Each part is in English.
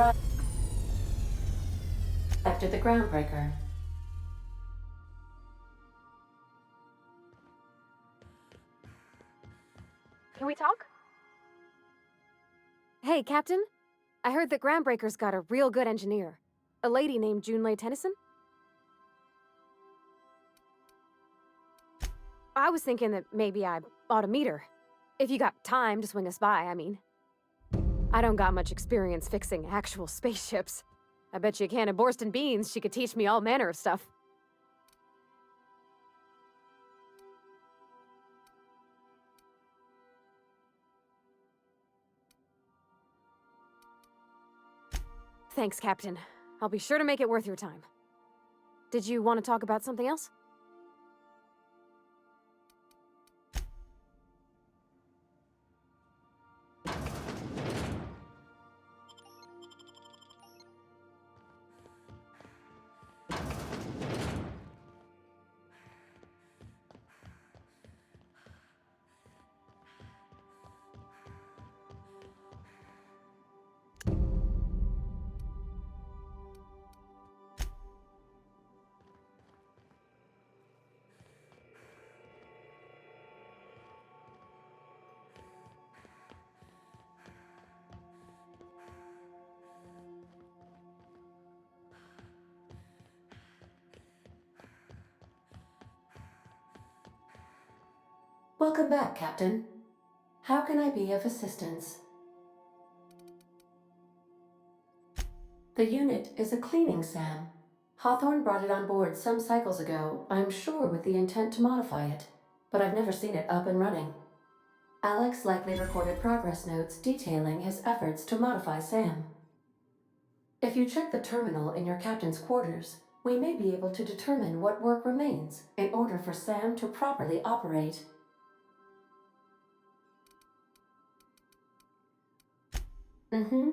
arrived at the groundbreaker. Can we talk? Hey, Captain. I heard that Groundbreaker's got a real good engineer. A lady named Junlei Tennyson? I was thinking that maybe I ought to meet her. If you got time to swing us by, I mean. I don't got much experience fixing actual spaceships. I bet you a can of Borston beans she could teach me all manner of stuff. Thanks, Captain. I'll be sure to make it worth your time. Did you want to talk about something else? Welcome back, Captain. How can I be of assistance? The unit is a cleaning SAM. Hawthorne brought it on board some cycles ago, I'm sure with the intent to modify it, but I've never seen it up and running. Alex likely recorded progress notes detailing his efforts to modify SAM. If you check the terminal in your captain's quarters, we may be able to determine what work remains in order for SAM to properly operate. Mm-hmm.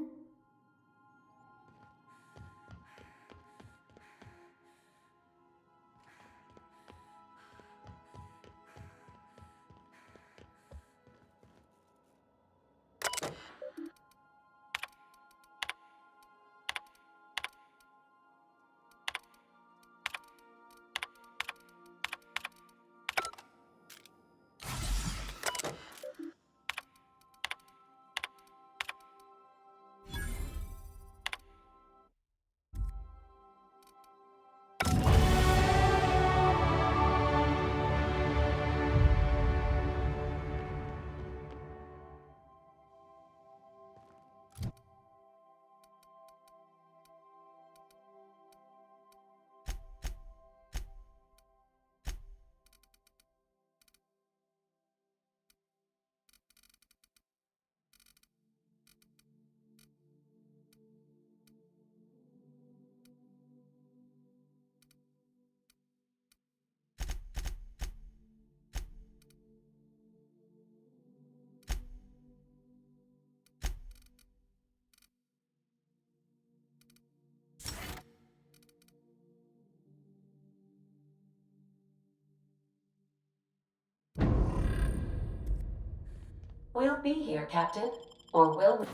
We'll be here, Captain. Or will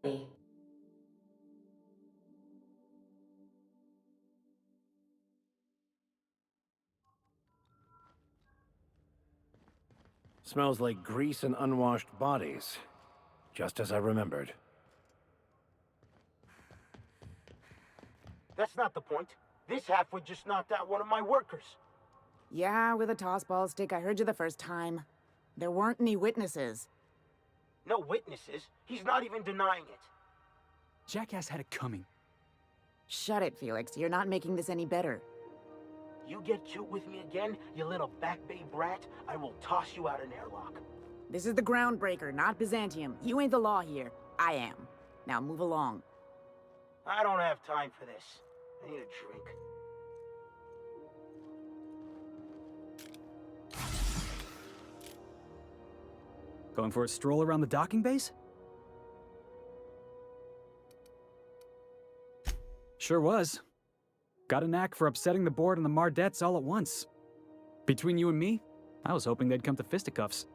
we? Smells like grease and unwashed bodies. Just as I remembered. That's not the point. This halfwit just knocked out one of my workers. Yeah, with a tossball stick. I heard you the first time. There weren't any witnesses. No witnesses. He's not even denying it. Jackass had it coming. Shut it, Felix. You're not making this any better. You get cute with me again, you little back bay brat, I will toss you out an airlock. This is the Groundbreaker, not Byzantium. You ain't the law here. I am. Now move along. I don't have time for this. I need a drink. Going for a stroll around the docking base? Sure was. Got a knack for upsetting the board and the Mardettes all at once. Between you and me, I was hoping they'd come to fisticuffs.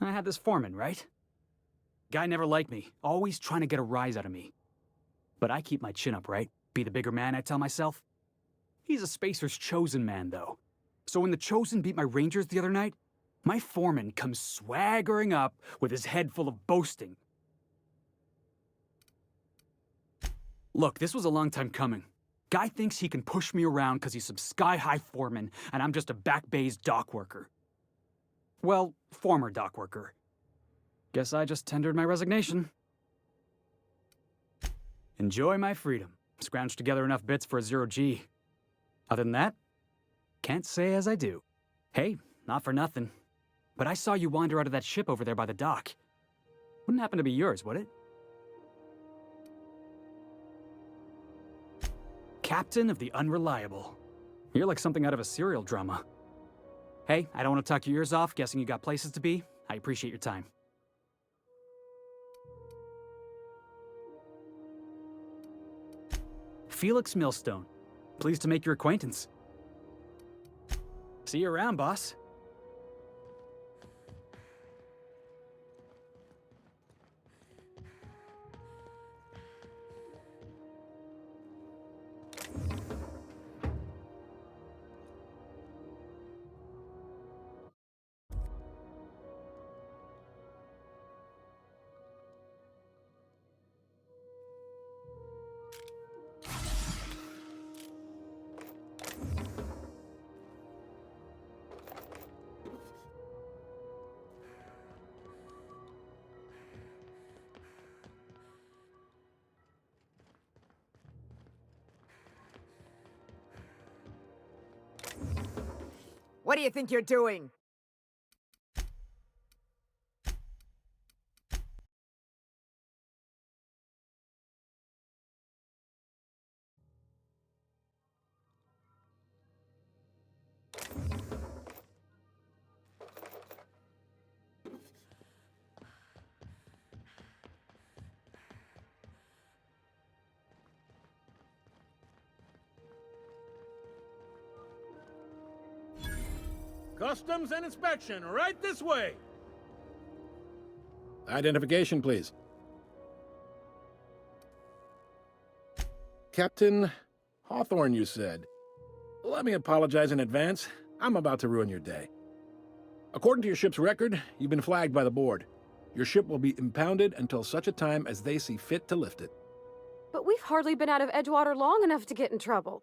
I had this foreman, right? Guy never liked me, always trying to get a rise out of me. But I keep my chin up, right? Be the bigger man, I tell myself. He's a Spacer's chosen man, though. So when the Chosen beat my Rangers the other night, my foreman comes swaggering up with his head full of boasting. Look, this was a long time coming. Guy thinks he can push me around because he's some sky-high foreman, and I'm just a back bay's dock worker. Well, former dock worker. Guess I just tendered my resignation. Enjoy my freedom. Scrounged together enough bits for a 0G. Other than that, can't say as I do. Hey, not for nothing, but I saw you wander out of that ship over there by the dock. Wouldn't happen to be yours, would it? Captain of the Unreliable. You're like something out of a serial drama. Hey, I don't want to talk your ears off, guessing you got places to be. I appreciate your time. Felix Millstone. Pleased to make your acquaintance. See you around, boss. What do you think you're doing? Customs and inspection, right this way. Identification, please. Captain Hawthorne, you said. Let me apologize in advance. I'm about to ruin your day. According to your ship's record, you've been flagged by the board. Your ship will be impounded until such a time as they see fit to lift it. But we've hardly been out of Edgewater long enough to get in trouble.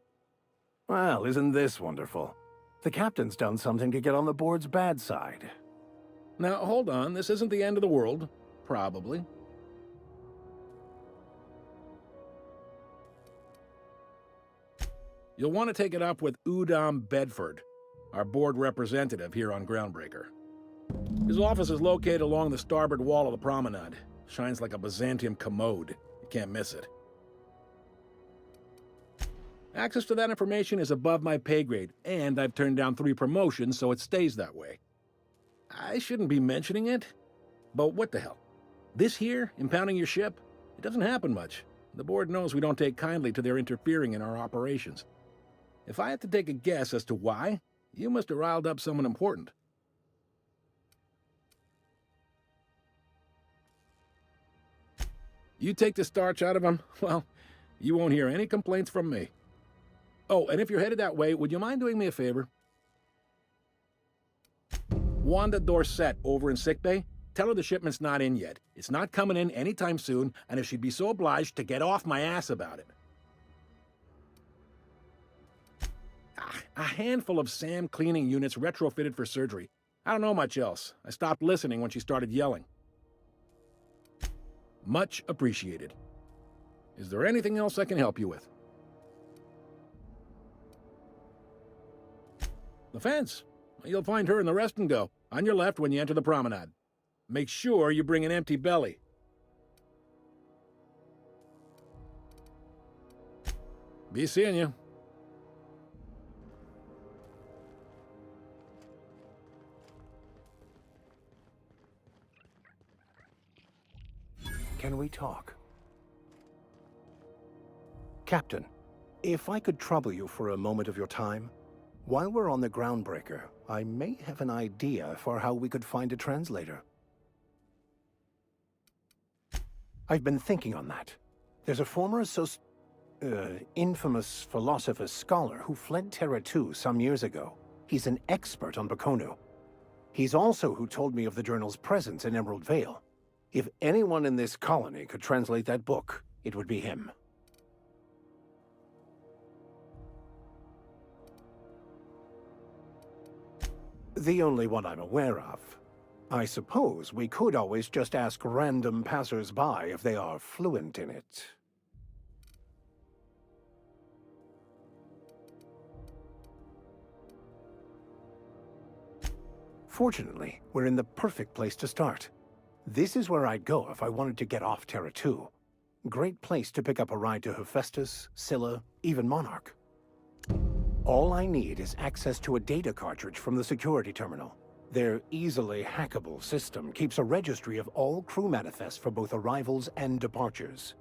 Well, isn't this wonderful? The captain's done something to get on the board's bad side. Now, hold on. This isn't the end of the world. Probably. You'll want to take it up with Udom Bedford, our board representative here on Groundbreaker. His office is located along the starboard wall of the promenade. Shines like a Byzantium commode. You can't miss it. Access to that information is above my pay grade, and I've turned down 3 promotions, so it stays that way. I shouldn't be mentioning it, but what the hell? This here, impounding your ship, it doesn't happen much. The board knows we don't take kindly to their interfering in our operations. If I had to take a guess as to why, you must have riled up someone important. You take the starch out of them, well, you won't hear any complaints from me. Oh, and if you're headed that way, would you mind doing me a favor? Wanda Dorset over in sickbay, tell her the shipment's not in yet. It's not coming in anytime soon, and if she'd be so obliged to get off my ass about it. A handful of SAM cleaning units retrofitted for surgery. I don't know much else. I stopped listening when she started yelling. Much appreciated. Is there anything else I can help you with? The fence. You'll find her in the rest and go, on your left when you enter the promenade. Make sure you bring an empty belly. Be seeing you. Can we talk? Captain, if I could trouble you for a moment of your time. While we're on the Groundbreaker, I may have an idea for how we could find a translator. I've been thinking on that. There's a former infamous philosopher scholar who fled Terra 2 some years ago. He's an expert on Bakonu. He's also who told me of the journal's presence in Emerald Vale. If anyone in this colony could translate that book, it would be him. The only one I'm aware of. I suppose we could always just ask random passers-by if they are fluent in it. Fortunately, we're in the perfect place to start. This is where I'd go if I wanted to get off Terra 2. Great place to pick up a ride to Hephaestus, Scylla, even Monarch. All I need is access to a data cartridge from the security terminal. Their easily hackable system keeps a registry of all crew manifests for both arrivals and departures.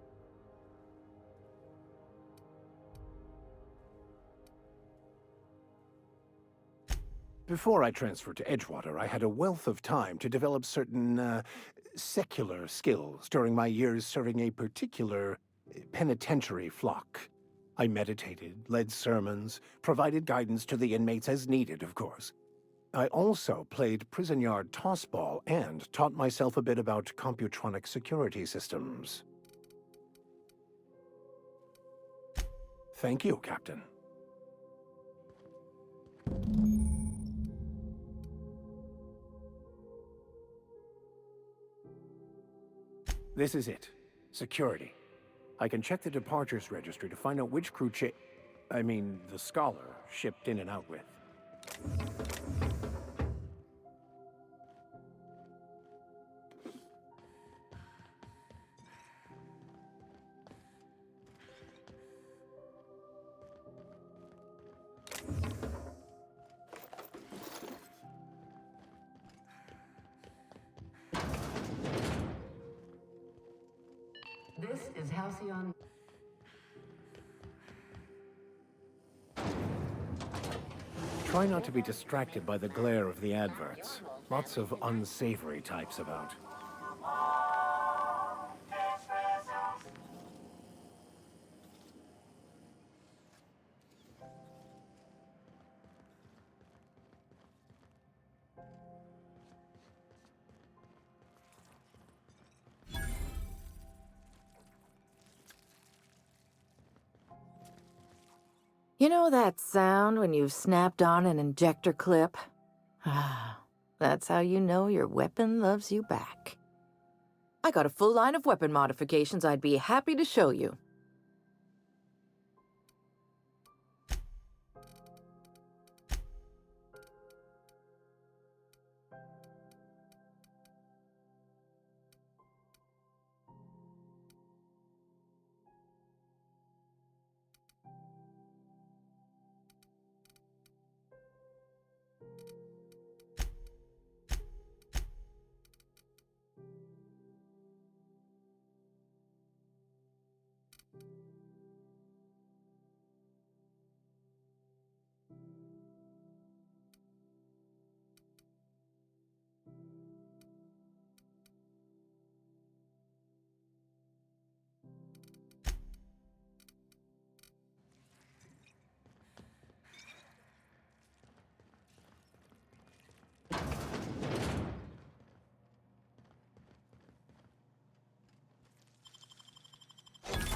Before I transferred to Edgewater, I had a wealth of time to develop certain, secular skills during my years serving a particular penitentiary flock. I meditated, led sermons, provided guidance to the inmates as needed, of course. I also played prison yard tossball and taught myself a bit about computronic security systems. Thank you, Captain. This is it. Security. I can check the departures registry to find out which crew the scholar shipped in and out with. This is Halcyon. Try not to be distracted by the glare of the adverts. Lots of unsavory types about. You know that sound when you've snapped on an injector clip? Ah, that's how you know your weapon loves you back. I got a full line of weapon modifications I'd be happy to show you.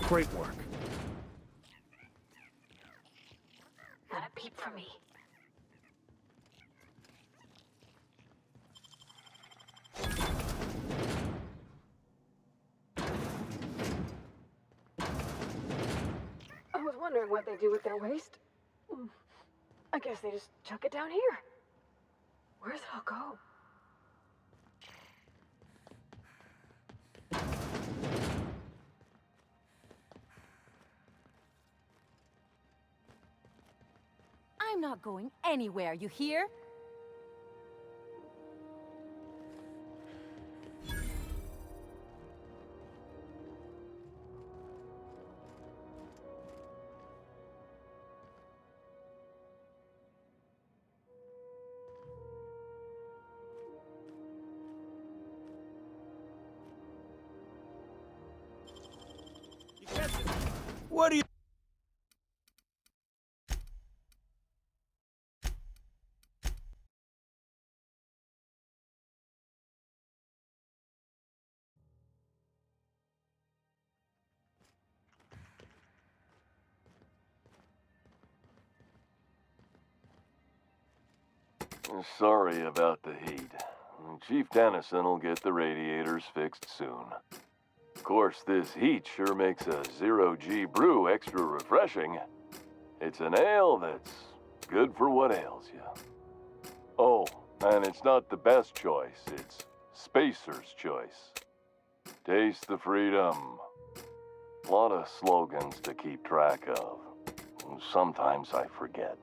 Great work. Not a peep from me. I was wondering what they do with their waste. I guess they just chuck it down here. Where's it all go? I'm not going anywhere, you hear? What do you... Sorry about the heat. Chief Dennison will get the radiators fixed soon. Of course, this heat sure makes a zero-G brew extra refreshing. It's an ale that's good for what ails you. Oh, and it's not the best choice, it's Spacer's choice. Taste the freedom. A lot of slogans to keep track of. Sometimes I forget.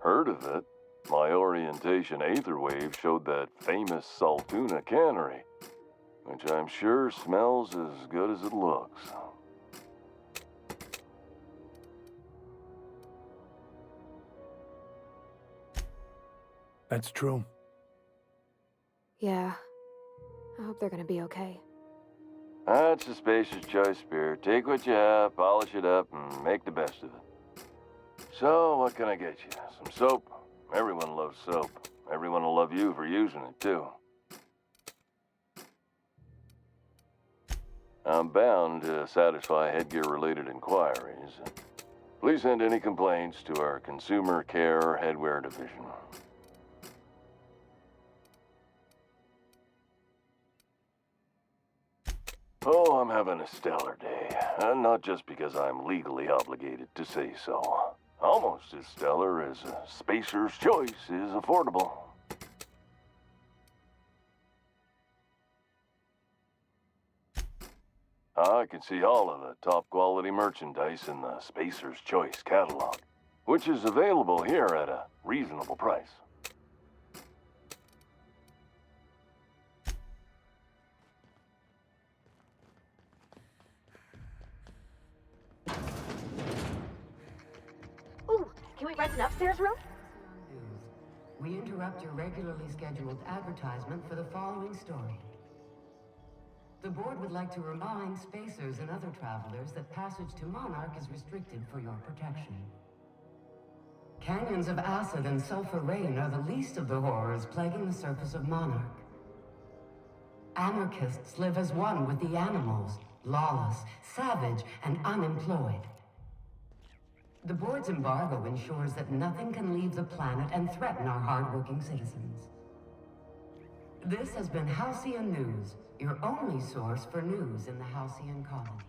Heard of it? My orientation Aetherwave showed that famous Saltuna cannery, which I'm sure smells as good as it looks. That's true. Yeah. I hope they're gonna be okay. That's a Spacer's Choice beer. Take what you have, polish it up, and make the best of it. So, what can I get you? Some soap? Everyone loves soap. Everyone will love you for using it, too. I'm bound to satisfy headgear-related inquiries. Please send any complaints to our Consumer Care Headwear Division. Oh, I'm having a stellar day. Not just because I'm legally obligated to say so. Almost as stellar as a Spacer's Choice is affordable. I can see all of the top quality merchandise in the Spacer's Choice catalog, which is available here at a reasonable price. Ooh, can we rent an upstairs room? We interrupt your regularly scheduled advertisement for the following story. The board would like to remind spacers and other travelers that passage to Monarch is restricted for your protection. Canyons of acid and sulfur rain are the least of the horrors plaguing the surface of Monarch. Anarchists live as one with the animals, lawless, savage, and unemployed. The board's embargo ensures that nothing can leave the planet and threaten our hardworking citizens. This has been Halcyon News, your only source for news in the Halcyon colony.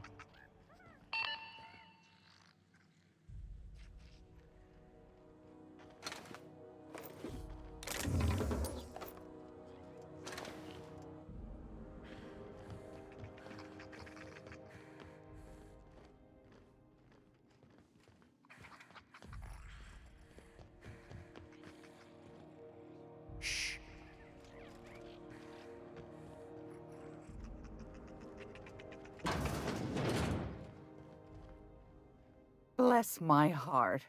Bless my heart.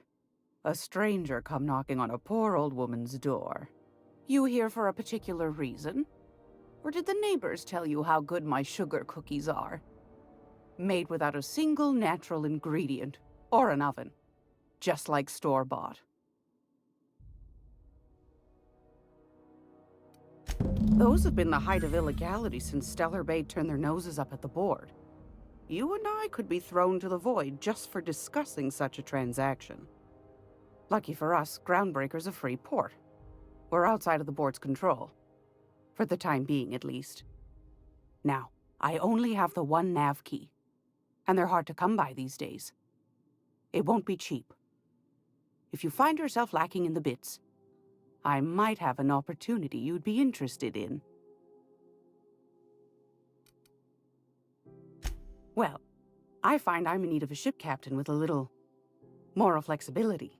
A stranger come knocking on a poor old woman's door. You here for a particular reason? Or did the neighbors tell you how good my sugar cookies are? Made without a single natural ingredient, or an oven. Just like store-bought. Those have been the height of illegality since Stellar Bay turned their noses up at the board. You and I could be thrown to the void just for discussing such a transaction. Lucky for us, Groundbreaker's a free port. We're outside of the board's control. For the time being, at least. Now, I only have the one nav key. And they're hard to come by these days. It won't be cheap. If you find yourself lacking in the bits, I might have an opportunity you'd be interested in. Well, I find I'm in need of a ship captain with a little moral flexibility.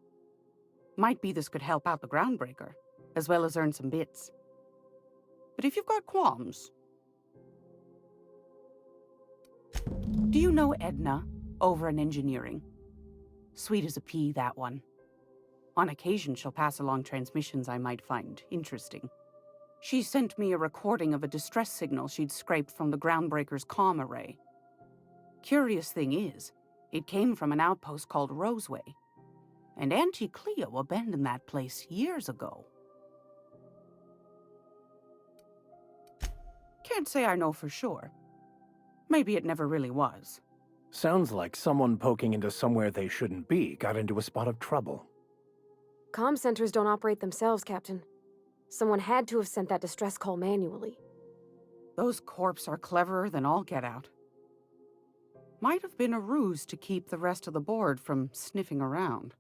Might be this could help out the Groundbreaker, as well as earn some bits. But if you've got qualms... Do you know Edna, over in engineering? Sweet as a pea, that one. On occasion, she'll pass along transmissions I might find interesting. She sent me a recording of a distress signal she'd scraped from the Groundbreaker's comm array. Curious thing is, it came from an outpost called Roseway. And Auntie Cleo abandoned that place years ago. Can't say I know for sure. Maybe it never really was. Sounds like someone poking into somewhere they shouldn't be got into a spot of trouble. Comm centers don't operate themselves, Captain. Someone had to have sent that distress call manually. Those corps are cleverer than all get out. Might have been a ruse to keep the rest of the board from sniffing around.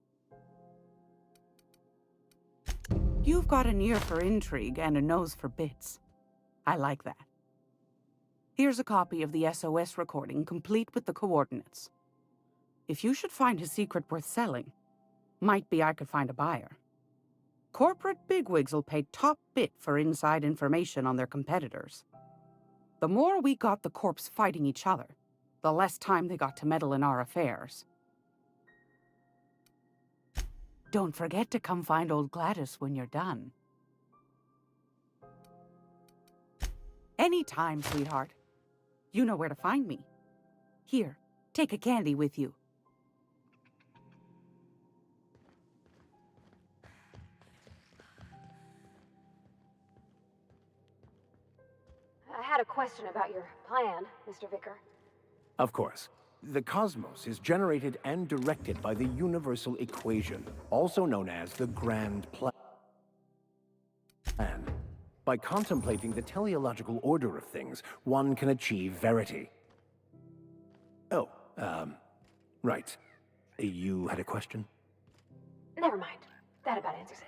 You've got an ear for intrigue and a nose for bits. I like that. Here's a copy of the SOS recording, complete with the coordinates. If you should find a secret worth selling, might be I could find a buyer. Corporate bigwigs will pay top bit for inside information on their competitors. The more we got the corps fighting each other, the less time they got to meddle in our affairs. Don't forget to come find old Gladys when you're done. Anytime, sweetheart. You know where to find me. Here, take a candy with you. I had a question about your plan, Mr. Vicar. Of course. The cosmos is generated and directed by the universal equation, also known as the Grand Plan. By contemplating the teleological order of things, one can achieve verity. Oh, right. You had a question? Never mind. That about answers it.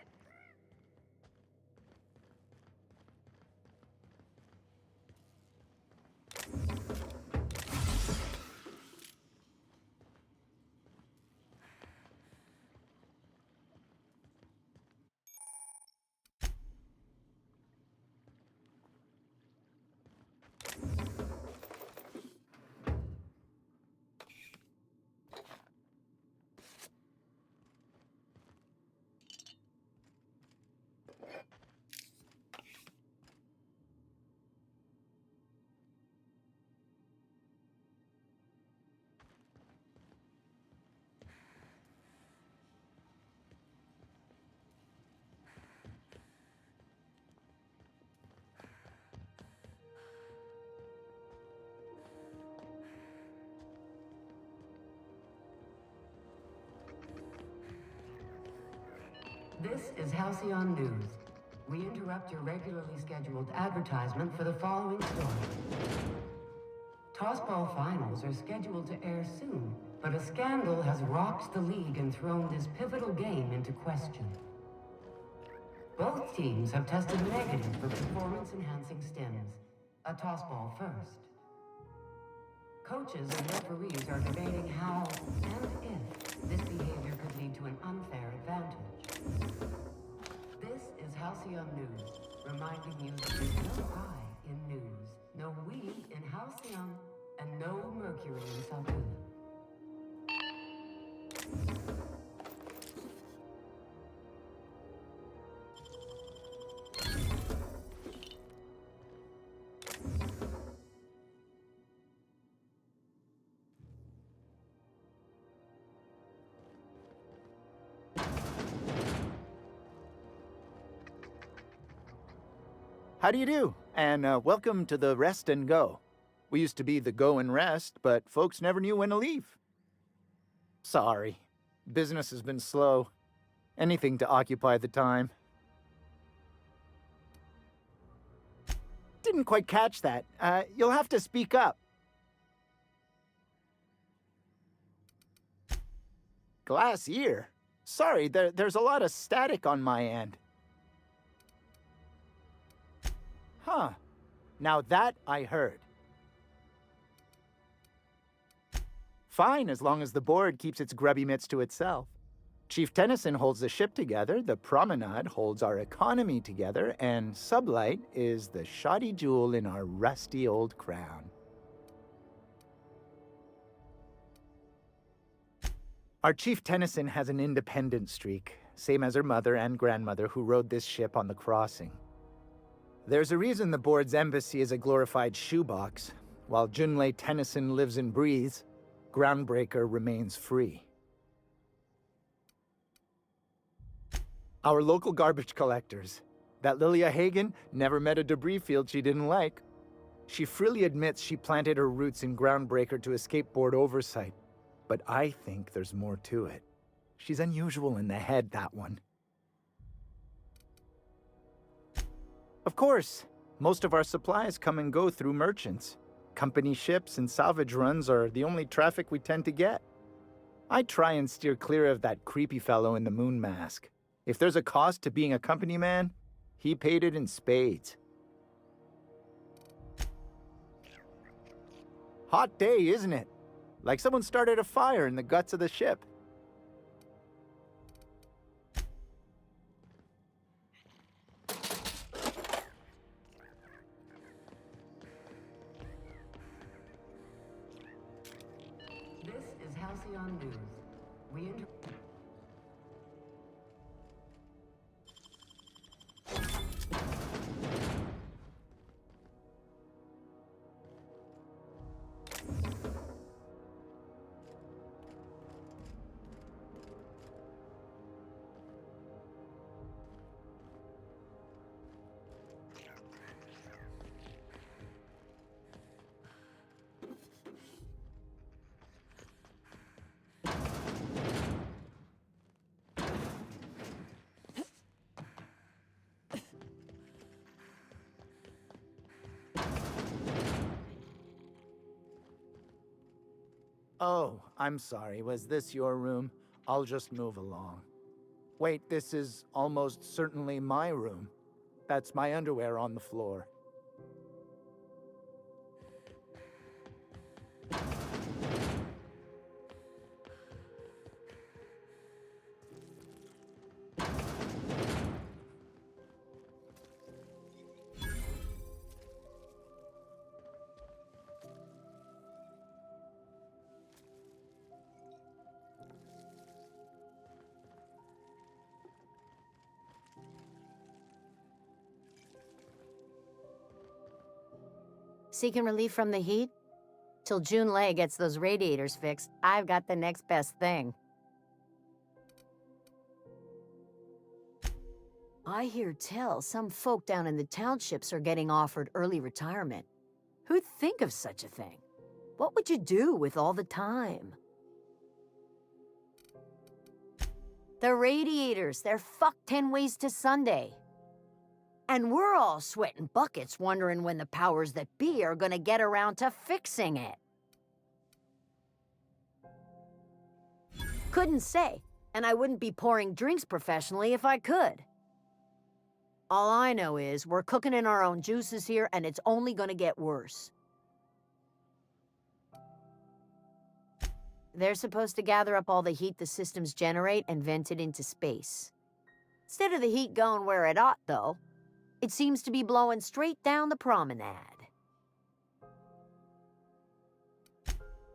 This is Halcyon News. We interrupt your regularly scheduled advertisement for the following story. Tossball finals are scheduled to air soon, but a scandal has rocked the league and thrown this pivotal game into question. Both teams have tested negative for performance-enhancing stims. A tossball first. Coaches and referees are debating how and if this behavior could lead to an unfair advantage. This is Halcyon News, reminding you that there's no I in news, no we in Halcyon, and no Mercury in Saltuna. How do you do? And welcome to the Rest and Go. We used to be the Go and Rest, but folks never knew when to leave. Sorry. Business has been slow. Anything to occupy the time. Didn't quite catch that. You'll have to speak up. Glass ear? Sorry, there's a lot of static on my end. Huh. Now that I heard. Fine, as long as the board keeps its grubby mitts to itself. Chief Tennyson holds the ship together, the Promenade holds our economy together, and Sublight is the shoddy jewel in our rusty old crown. Our Chief Tennyson has an independent streak, same as her mother and grandmother who rode this ship on the crossing. There's a reason the board's embassy is a glorified shoebox. While Junlei Tennyson lives and breathes, Groundbreaker remains free. Our local garbage collectors. That Lilia Hagen never met a debris field she didn't like. She freely admits she planted her roots in Groundbreaker to escape board oversight. But I think there's more to it. She's unusual in the head, that one. Of course, most of our supplies come and go through merchants. Company ships and salvage runs are the only traffic we tend to get. I try and steer clear of that creepy fellow in the moon mask. If there's a cost to being a company man, he paid it in spades. Hot day, isn't it? Like someone started a fire in the guts of the ship. This is Halcyon News. Oh, I'm sorry. Was this your room? I'll just move along. Wait, this is almost certainly my room. That's my underwear on the floor. Seeking relief from the heat? Till Junlei gets those radiators fixed, I've got the next best thing. I hear tell some folk down in the townships are getting offered early retirement. Who'd think of such a thing? What would you do with all the time? The radiators, they're fucked 10 ways to Sunday. And we're all sweating buckets wondering when the powers that be are gonna get around to fixing it. Couldn't say, and I wouldn't be pouring drinks professionally if I could. All I know is we're cooking in our own juices here, and it's only gonna get worse. They're supposed to gather up all the heat the systems generate and vent it into space. Instead of the heat going where it ought, though, it seems to be blowing straight down the promenade.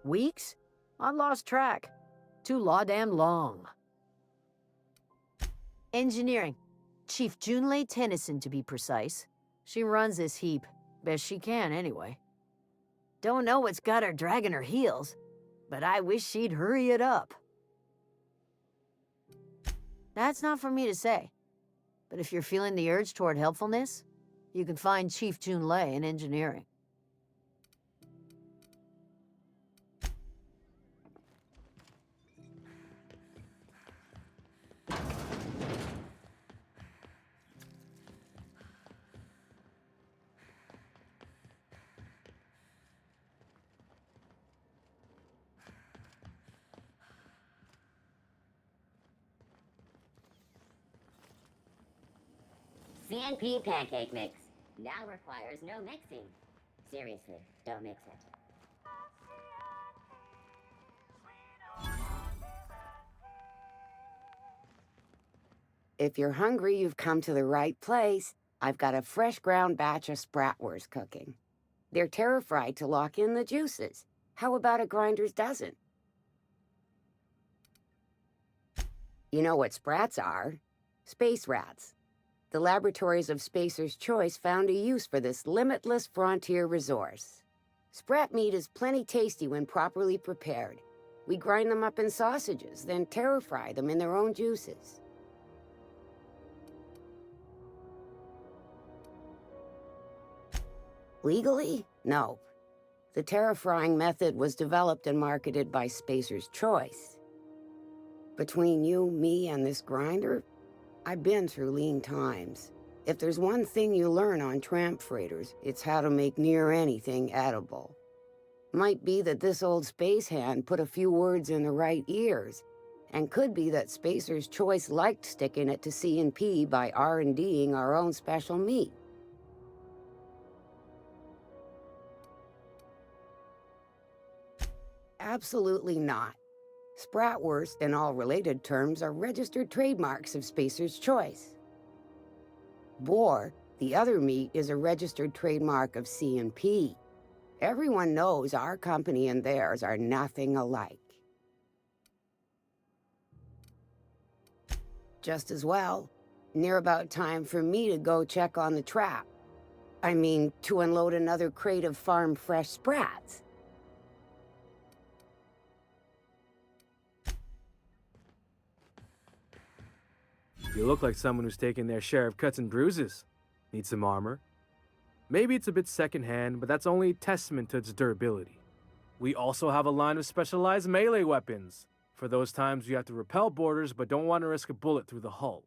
Weeks? I lost track. Too law-damn long. Engineering. Chief Junlei Tennyson, to be precise. She runs this heap. Best she can, anyway. Don't know what's got her dragging her heels, but I wish she'd hurry it up. That's not for me to say. But if you're feeling the urge toward helpfulness, you can find Chief Junlei in engineering. CNP pancake mix now requires no mixing. Seriously, don't mix it. If you're hungry, you've come to the right place. I've got a fresh ground batch of spratwurst cooking. They're terra-fried to lock in the juices. How about a grinder's dozen? You know what sprats are? Space rats. The laboratories of Spacer's Choice found a use for this limitless frontier resource. Sprat meat is plenty tasty when properly prepared. We grind them up in sausages, then terror fry them in their own juices. Legally? No. The terror frying method was developed and marketed by Spacer's Choice. Between you, me, and this grinder, I've been through lean times. If there's one thing you learn on tramp freighters, it's how to make near anything edible. Might be that this old space hand put a few words in the right ears, and could be that Spacer's Choice liked sticking it to C&P by R&D'ing our own special meat. Absolutely not. Spratwurst and all related terms are registered trademarks of Spacer's Choice. Boar, the other meat, is a registered trademark of C&P. Everyone knows our company and theirs are nothing alike. Just as well, near about time for me to go check on the trap. I mean, to unload another crate of farm-fresh sprats. You look like someone who's taken their share of cuts and bruises. Need some armor? Maybe it's a bit secondhand, but that's only a testament to its durability. We also have a line of specialized melee weapons, for those times you have to repel boarders but don't want to risk a bullet through the hull.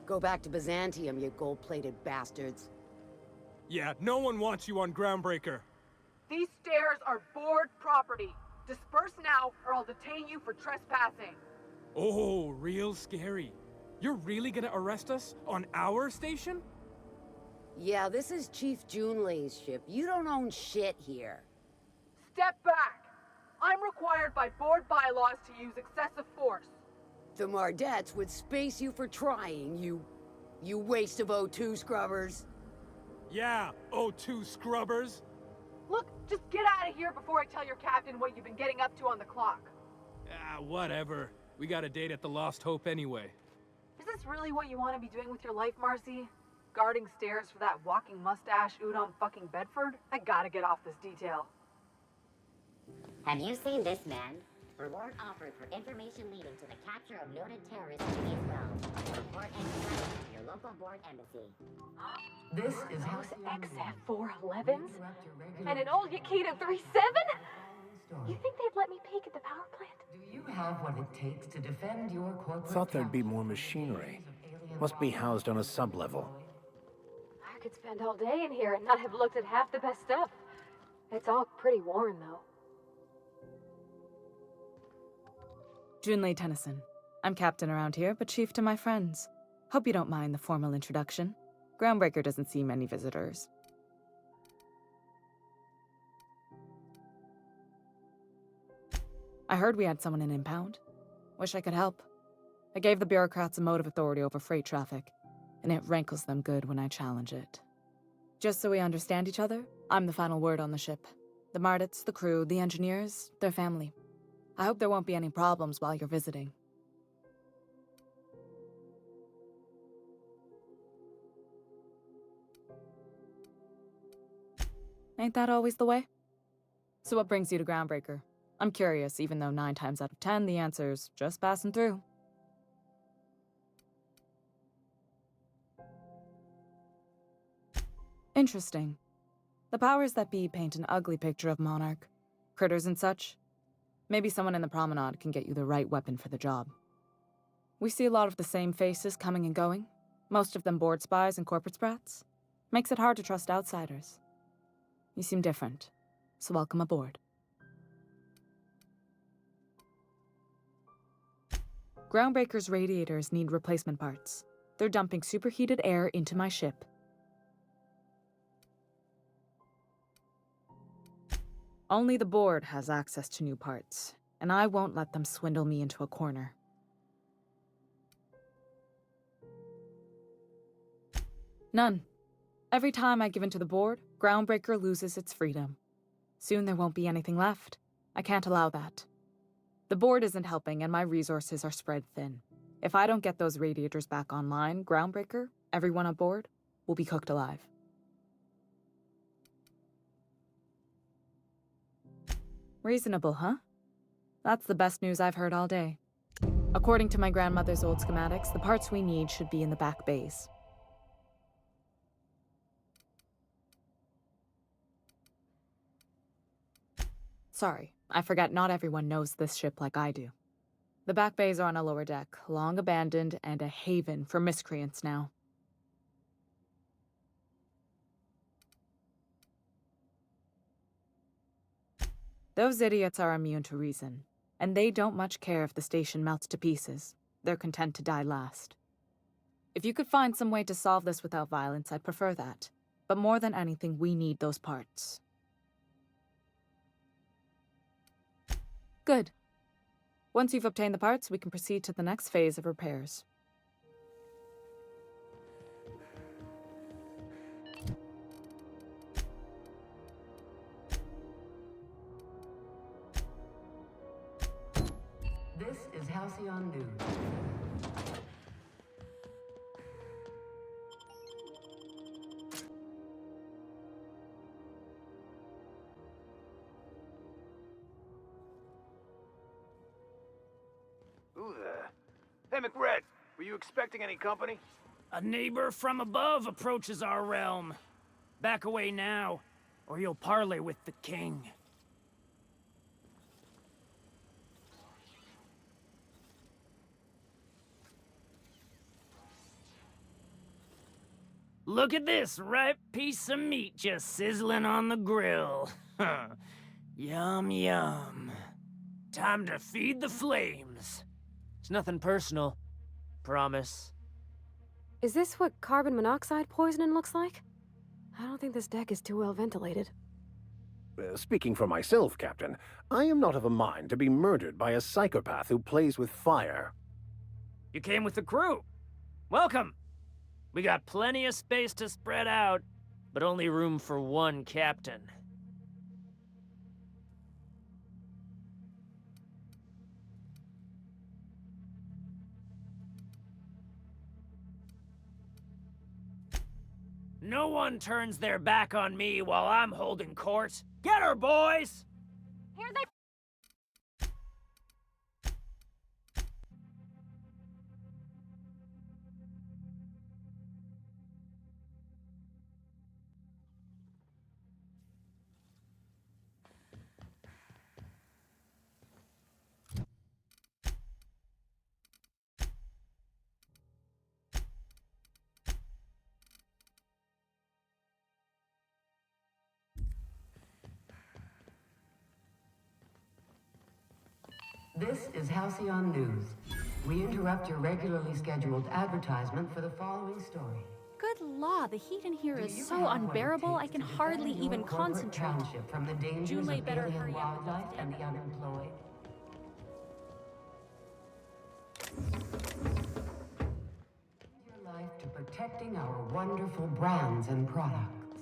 Go back to Byzantium, you gold-plated bastards. Yeah, no one wants you on Groundbreaker. These stairs are board property. Disperse now, or I'll detain you for trespassing. Oh, real scary. You're really gonna arrest us on our station? Yeah, this is Chief Junlei's ship. You don't own shit here. Step back! I'm required by board bylaws to use excessive force. The Mardettes would space you for trying, you waste of O2 scrubbers. Yeah, O2 scrubbers. Look, just get out of here before I tell your captain what you've been getting up to on the clock. Ah, whatever. We got a date at the Lost Hope anyway. Is this really what you want to be doing with your life, Marcy? Guarding stairs for that walking mustache Udon fucking Bedford? I gotta get off this detail. Have you seen this man? Reward offered for information leading to the capture of noted terrorists in Israel. Report and send to your local board embassy. This is Those XF411s? And an old old Yakita 37? You think they'd let me peek at the power plant? Do you have what it takes to defend your corporate? Thought there'd be more machinery. Must be housed on a sub-level. I could spend all day in here and not have looked at half the best stuff. It's all pretty worn, though. Junlei Tennyson. I'm captain around here, but chief to my friends. Hope you don't mind the formal introduction. Groundbreaker doesn't see many visitors. I heard we had someone in impound. Wish I could help. I gave the bureaucrats a motive authority over freight traffic, and it rankles them good when I challenge it. Just so we understand each other, I'm the final word on the ship. The Mardits, the crew, the engineers, their family. I hope there won't be any problems while you're visiting. Ain't that always the way? So what brings you to Groundbreaker? I'm curious, even though 9 times out of 10 the answer's just passing through. Interesting. The powers that be paint an ugly picture of Monarch. Critters and such. Maybe someone in the promenade can get you the right weapon for the job. We see a lot of the same faces coming and going, most of them board spies and corporate sprats. Makes it hard to trust outsiders. You seem different, so welcome aboard. Groundbreaker's radiators need replacement parts. They're dumping superheated air into my ship. Only the board has access to new parts, and I won't let them swindle me into a corner. None. Every time I give in to the board, Groundbreaker loses its freedom. Soon there won't be anything left. I can't allow that. The board isn't helping, and my resources are spread thin. If I don't get those radiators back online, Groundbreaker, everyone aboard, will be cooked alive. Reasonable, huh? That's the best news I've heard all day. According to my grandmother's old schematics, the parts we need should be in the back bays. Sorry, I forget not everyone knows this ship like I do. The back bays are on a lower deck, long abandoned and a haven for miscreants now. Those idiots are immune to reason, and they don't much care if the station melts to pieces. They're content to die last. If you could find some way to solve this without violence, I'd prefer that. But more than anything, we need those parts. Good. Once you've obtained the parts, we can proceed to the next phase of repairs. This is Halcyon News. Who the? Hey, McRed, were you expecting any company? A neighbor from above approaches our realm. Back away now, or you'll parley with the king. Look at this ripe piece of meat just sizzling on the grill. Yum, yum. Time to feed the flames. It's nothing personal. Promise. Is this what carbon monoxide poisoning looks like? I don't think this deck is too well ventilated. Speaking for myself, Captain, I am not of a mind to be murdered by a psychopath who plays with fire. You came with the crew. Welcome. We got plenty of space to spread out, but only room for one captain. No one turns their back on me while I'm holding court. Get her, boys! Here they... This is Halcyon News. We interrupt your regularly scheduled advertisement for the following story. Good law, the heat in here is so unbearable I can hardly even concentrate. Township from the dangers of Junlei better alien hurry up with wildlife those and the unemployed. Your life to protecting our wonderful brands and products.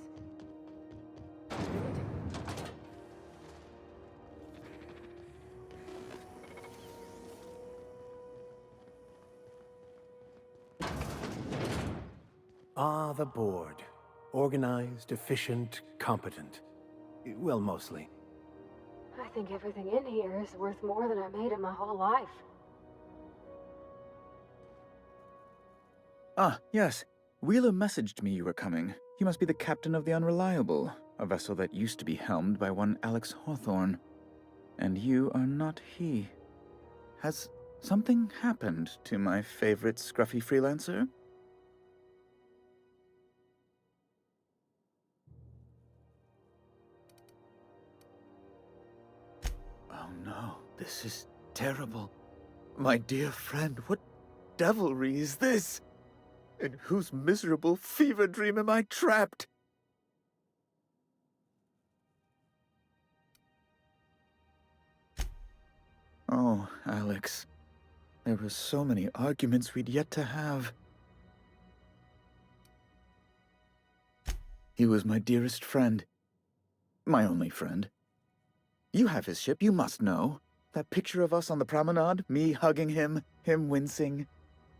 Ah, the board. Organized, efficient, competent. Well, mostly. I think everything in here is worth more than I made in my whole life. Ah, yes. Wheeler messaged me you were coming. He must be the captain of the Unreliable, a vessel that used to be helmed by one Alex Hawthorne. And you are not he. Has something happened to my favorite scruffy freelancer? Oh no, this is terrible. My dear friend, what devilry is this? In whose miserable fever dream am I trapped? Oh, Alex. There were so many arguments we'd yet to have. He was my dearest friend. My only friend. You have his ship, you must know. That picture of us on the promenade, me hugging him, him wincing.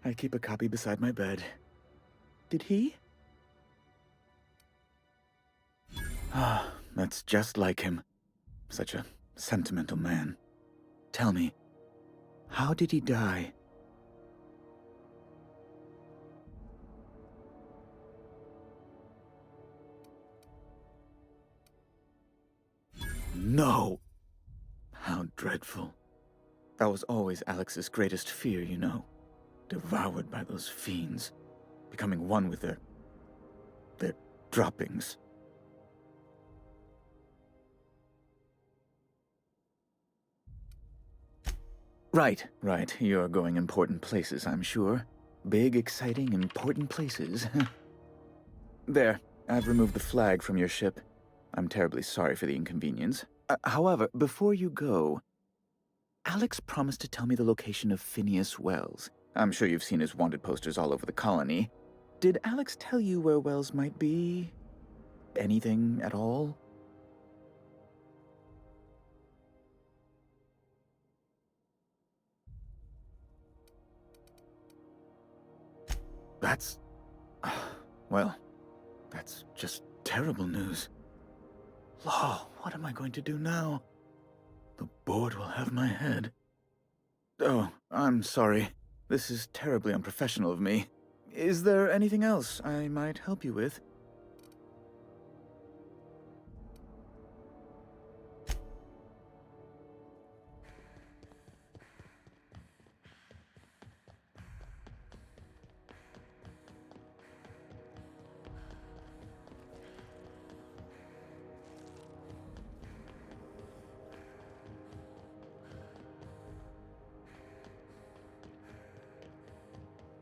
I keep a copy beside my bed. Did he? Ah, that's just like him. Such a sentimental man. Tell me, how did he die? No! How dreadful. That was always Alex's greatest fear, you know. Devoured by those fiends. Becoming one with their droppings. Right. You're going important places, I'm sure. Big, exciting, important places. There, I've removed the flag from your ship. I'm terribly sorry for the inconvenience. However, before you go, Alex promised to tell me the location of Phineas Wells. I'm sure you've seen his wanted posters all over the colony. Did Alex tell you where Wells might be? Anything at all? That's... well, that's just terrible news. Law, what am I going to do now? The board will have my head. Oh, I'm sorry. This is terribly unprofessional of me. Is there anything else I might help you with?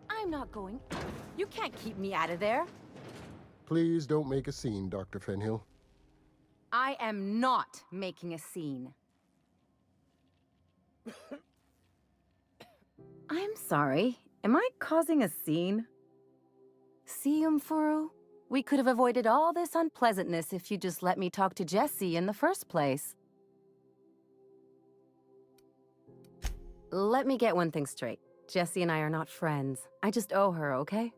I'm not going. You can't keep me out of there. Please don't make a scene, Dr. Fenhill. I am not making a scene. I'm sorry. Am I causing a scene? See, Umfuru? We could have avoided all this unpleasantness if you just let me talk to Jessie in the first place. Let me get one thing straight. Jessie and I are not friends. I just owe her, okay?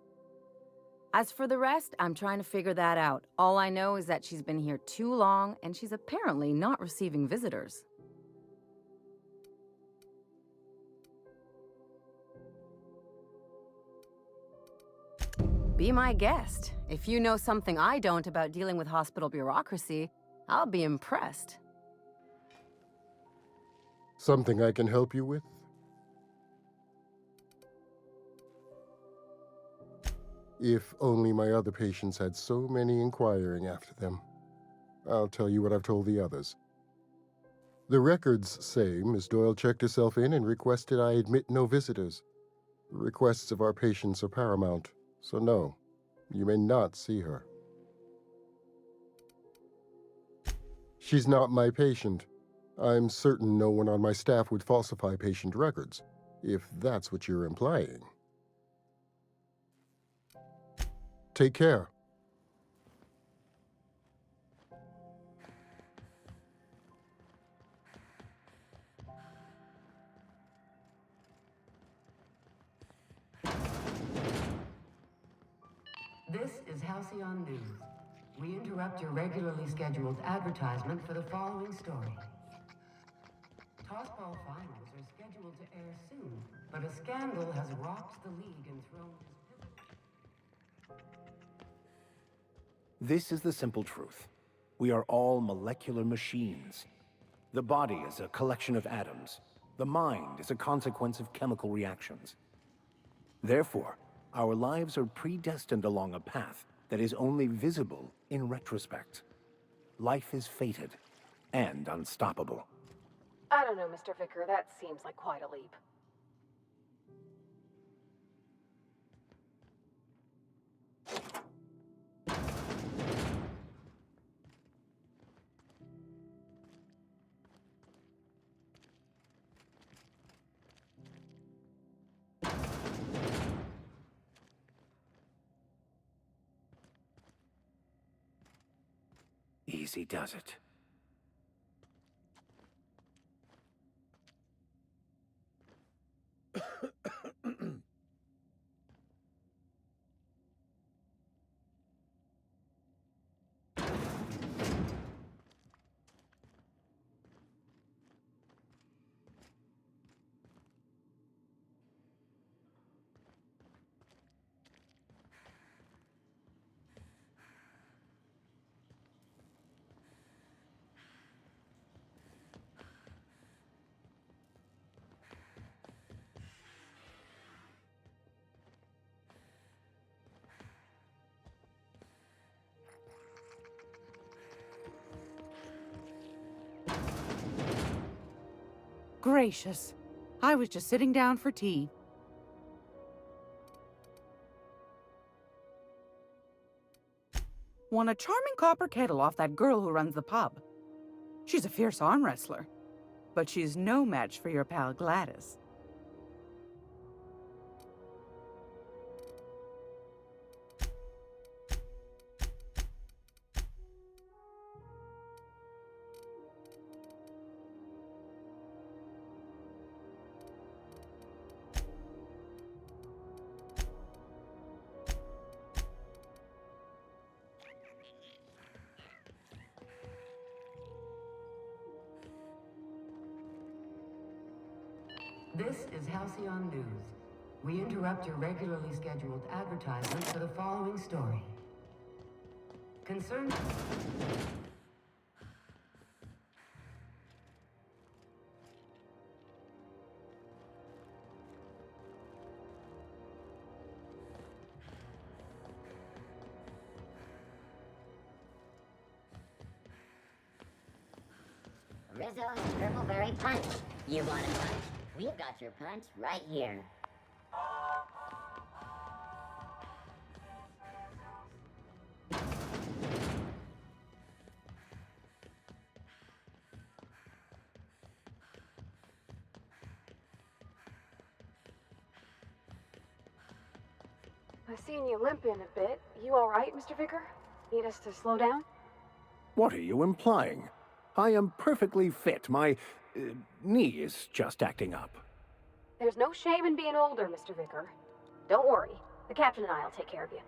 As for the rest, I'm trying to figure that out. All I know is that she's been here too long, and she's apparently not receiving visitors. Be my guest. If you know something I don't about dealing with hospital bureaucracy, I'll be impressed. Something I can help you with? If only my other patients had so many inquiring after them. I'll tell you what I've told the others. The records say Miss Doyle checked herself in and requested I admit no visitors. The requests of our patients are paramount, so no, you may not see her. She's not my patient. I'm certain no one on my staff would falsify patient records, if that's what you're implying. Take care. This Halcyon News. We interrupt your regularly scheduled advertisement for the following story. Tossball finals are scheduled to air soon, but a scandal has rocked the league and thrown This is the simple truth. We are all molecular machines. The body is a collection of atoms. The mind is a consequence of chemical reactions. Therefore, our lives are predestined along a path that is only visible in retrospect. Life is fated and unstoppable. I don't know, Mr. Vicker. That seems like quite a leap. Easy does it. Gracious. I was just sitting down for tea. Won a charming copper kettle off that girl who runs the pub. She's a fierce arm wrestler, but she's no match for your pal Gladys. This is Halcyon News. We interrupt your regularly scheduled advertisement for the following story. Concerned... Rizzo's Purpleberry Punch. You want a punch? We've got your punch right here. I've seen you limping a bit. You all right, Mr. Vicker? Need us to slow down? What are you implying? I am perfectly fit. My knee is just acting up. There's no shame in being older, Mr. Vicker. Don't worry. The captain and I'll take care of you.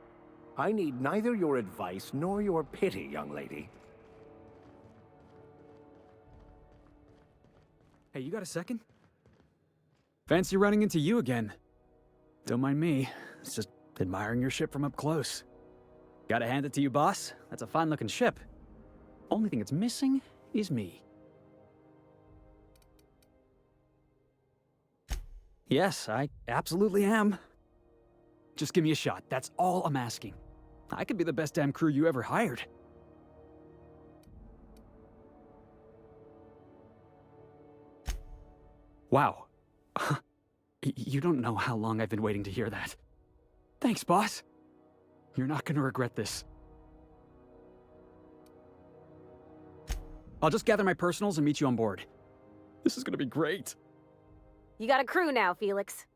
I need neither your advice nor your pity, young lady. Hey, you got a second? Fancy running into you again. Don't mind me. It's just admiring your ship from up close. Gotta hand it to you, boss. That's a fine-looking ship. Only thing it's missing is me. Yes, I absolutely am. Just give me a shot. That's all I'm asking. I could be the best damn crew you ever hired. Wow. You don't know how long I've been waiting to hear that. Thanks, boss. You're not gonna regret this. I'll just gather my personals and meet you on board. This is gonna be great. You got a crew now, Felix.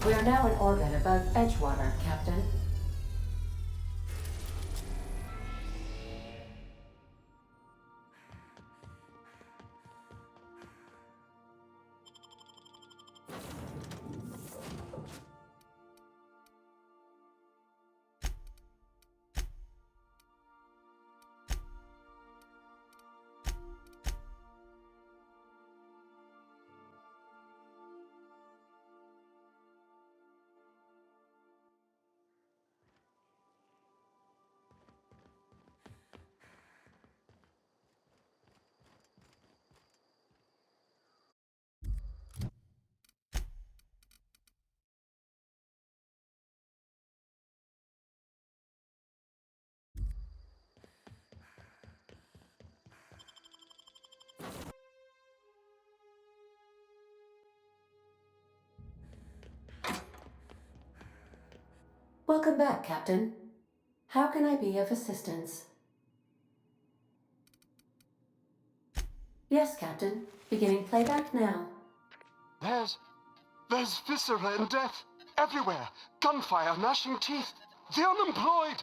We are now in orbit above Edgewater, Captain. Welcome back, Captain. How can I be of assistance? Yes, Captain. Beginning playback now. There's viscera and death everywhere. Gunfire, gnashing teeth. The unemployed.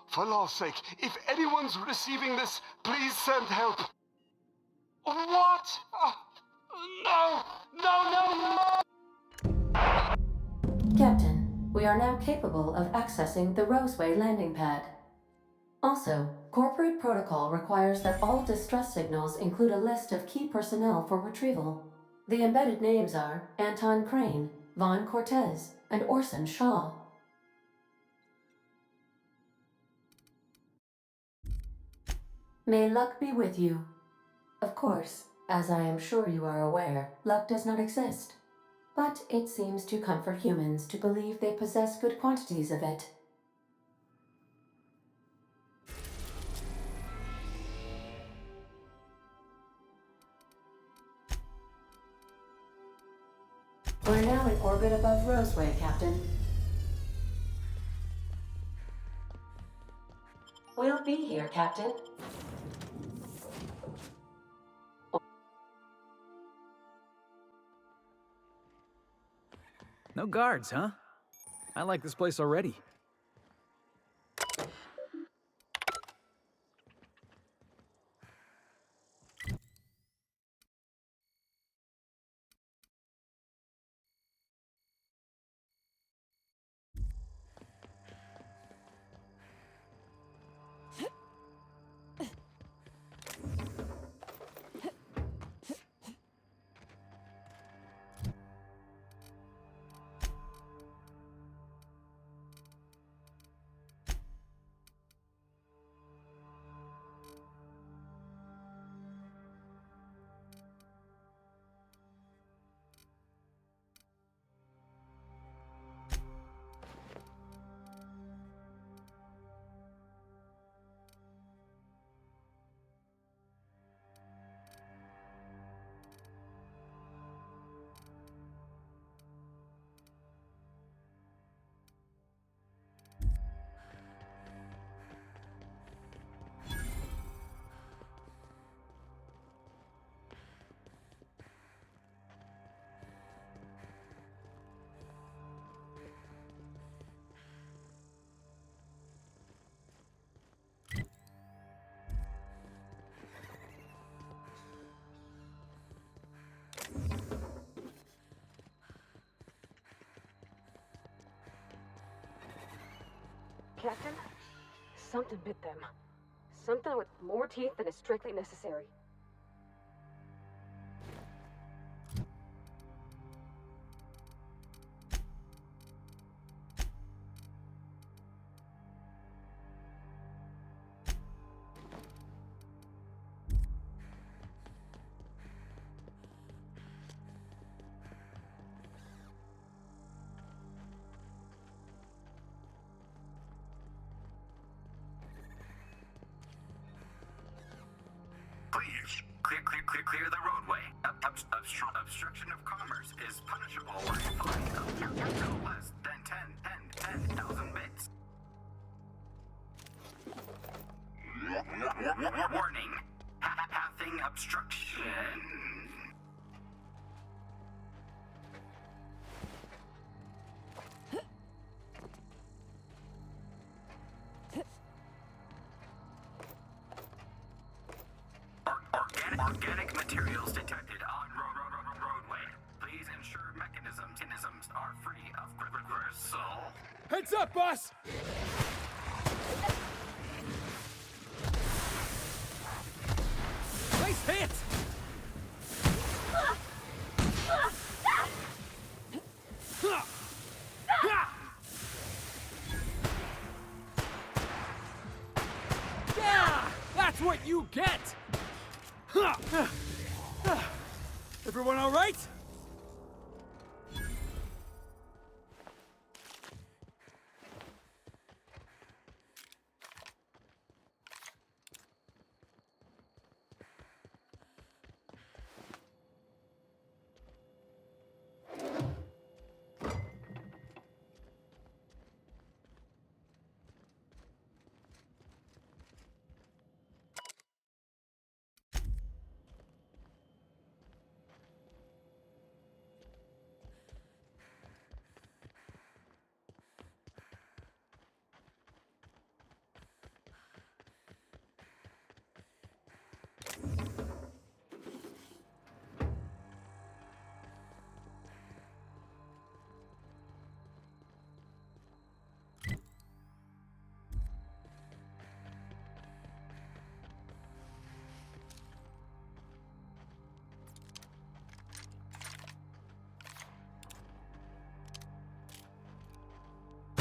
For law's sake, if anyone's receiving this, please send help. What? No! No, no, no! Captain, we are now capable of accessing the Roseway landing pad. Also, corporate protocol requires that all distress signals include a list of key personnel for retrieval. The embedded names are Anton Crane, Vaughn Cortez, and Orson Shaw. May luck be with you. Of course, as I am sure you are aware, luck does not exist. But it seems to comfort humans to believe they possess good quantities of it. We're now in orbit above Roseway, Captain. We'll be here, Captain. No guards, huh? I like this place already. Captain, something bit them. Something with more teeth than is strictly necessary. Please, clear the roadway. Obstruction of commerce is punishable by a fine of no less than 10,000 bits. Warning, pathing obstruction. Organic materials detected on roadway. Please ensure mechanisms are free of gristle. Heads up, boss! Nice hit! Yeah! That's what you get! Everyone all right?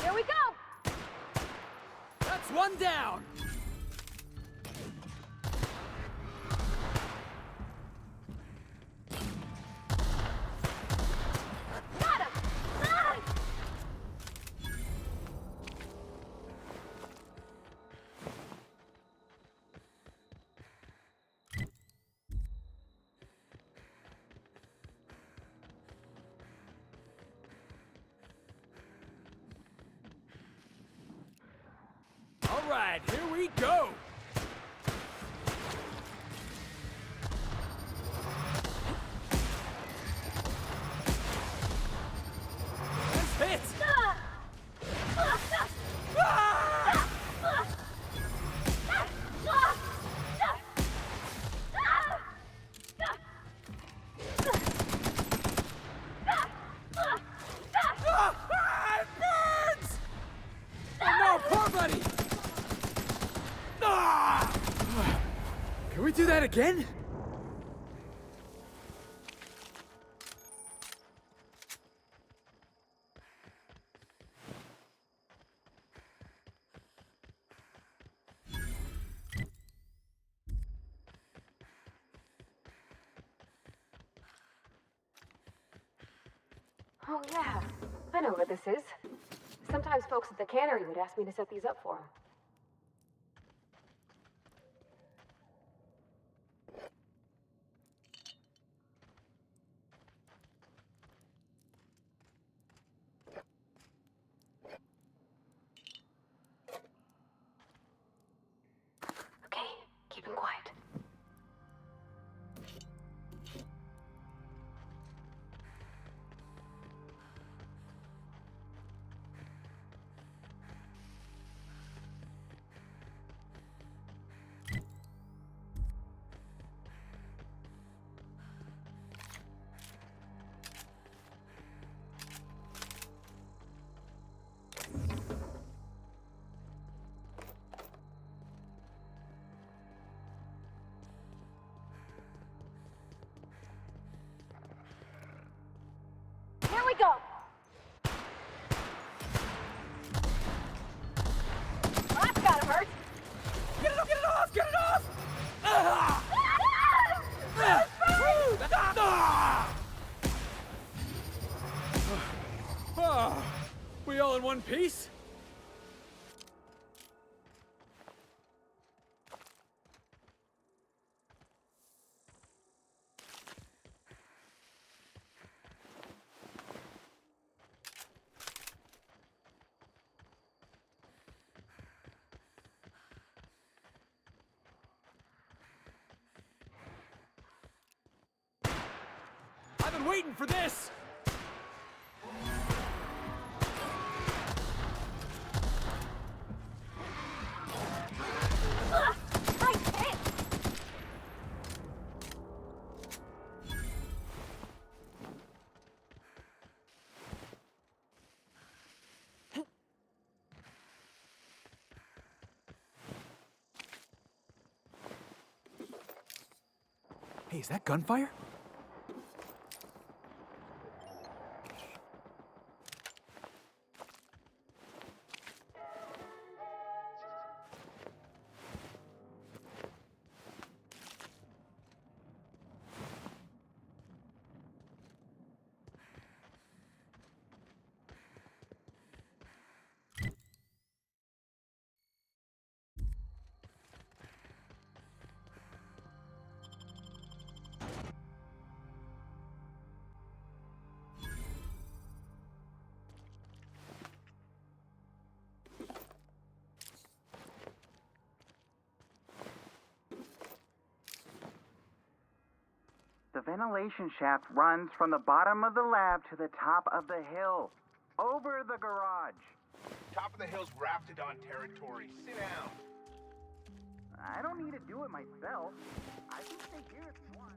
Here we go! That's one down! Got him! Ah! All right, here we go! Nice hit! It burns! Oh no, poor buddy! Can we do that again? Oh yeah, I know what this is. Sometimes folks at the cannery would ask me to set these up for them. Okay, keep him quiet. Here we go! Well, that's gotta hurt! Get it off! Get it off! Get it off! Ah! Ah! We all in one piece? I've been waiting for this! Hey, is that gunfire? The ventilation shaft runs from the bottom of the lab to the top of the hill, over the garage. Top of the hill's Raptidon territory. Sit down. I don't need to do it myself. I can stay here if you want.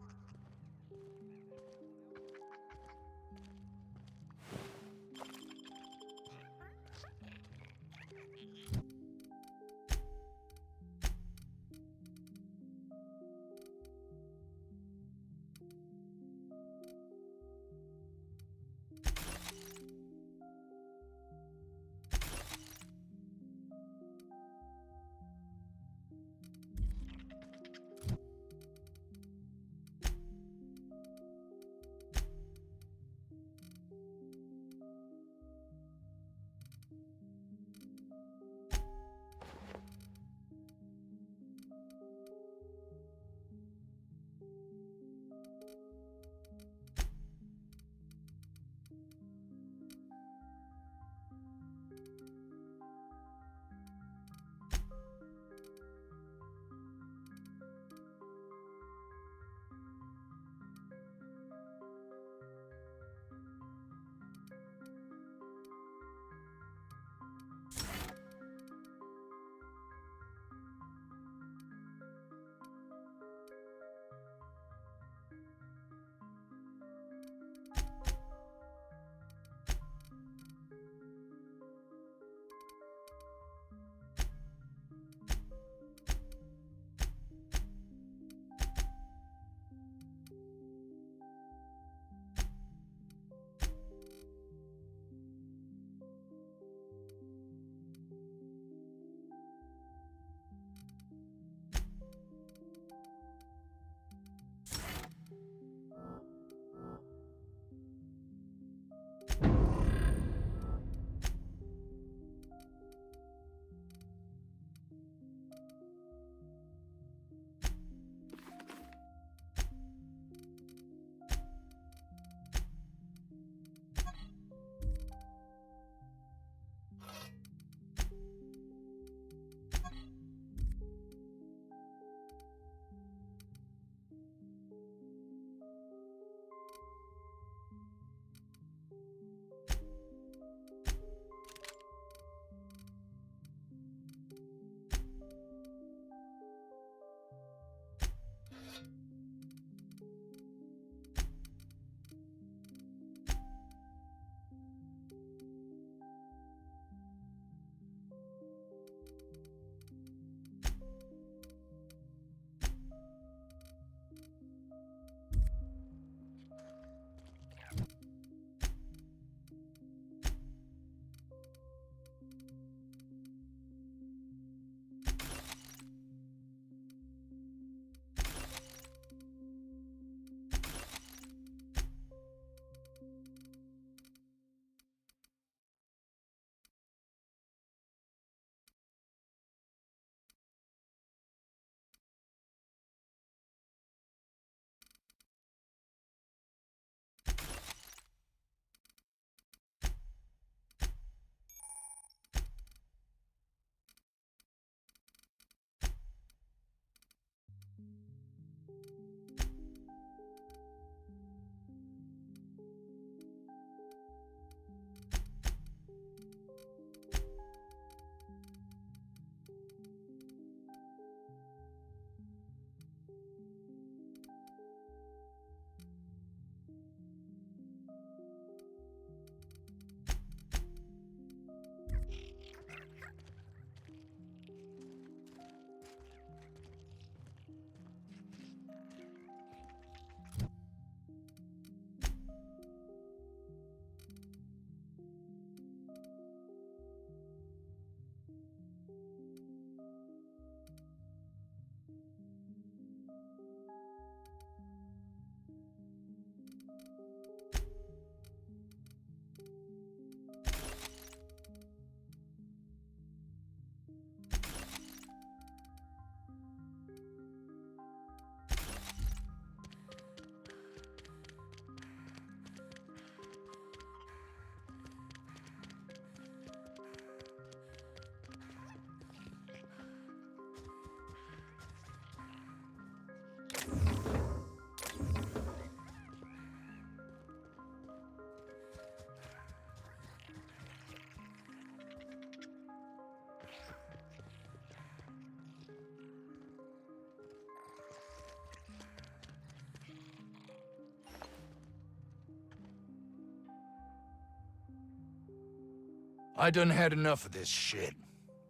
I done had enough of this shit.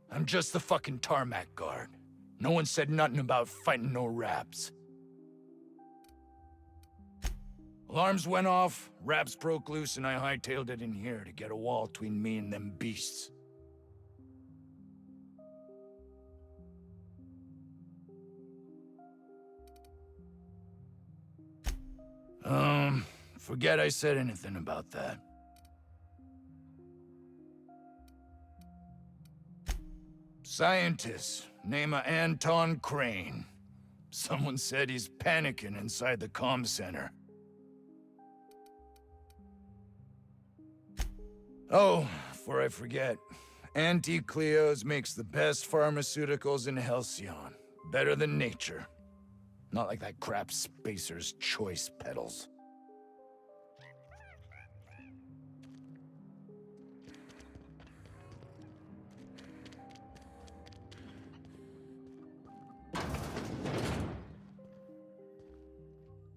I'm just the fucking tarmac guard. No one said nothing about fighting no raps. Alarms went off, raps broke loose, and I hightailed it in here to get a wall between me and them beasts. Forget I said anything about that. Scientist, name of Anton Crane. Someone said he's panicking inside the comm center. Oh, before I forget, Anti-Cleo's makes the best pharmaceuticals in Halcyon. Better than nature. Not like that crap Spacer's Choice pedals.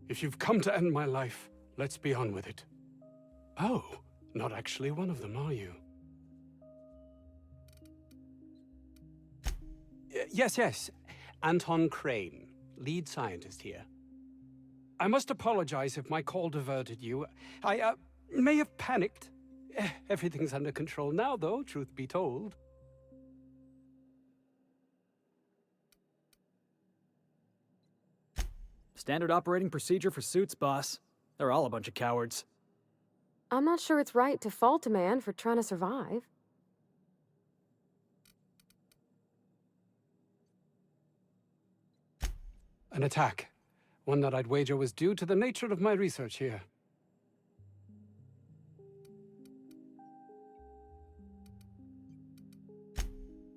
If you've come to end my life, let's be on with it. Oh, not actually one of them, are you? Yes. Anton Crane, lead scientist here. I must apologize if my call diverted you. I may have panicked. Everything's under control now, though, truth be told. Standard operating procedure for suits, boss. They're all a bunch of cowards. I'm not sure it's right to fault a man for trying to survive. An attack. One that I'd wager was due to the nature of my research here.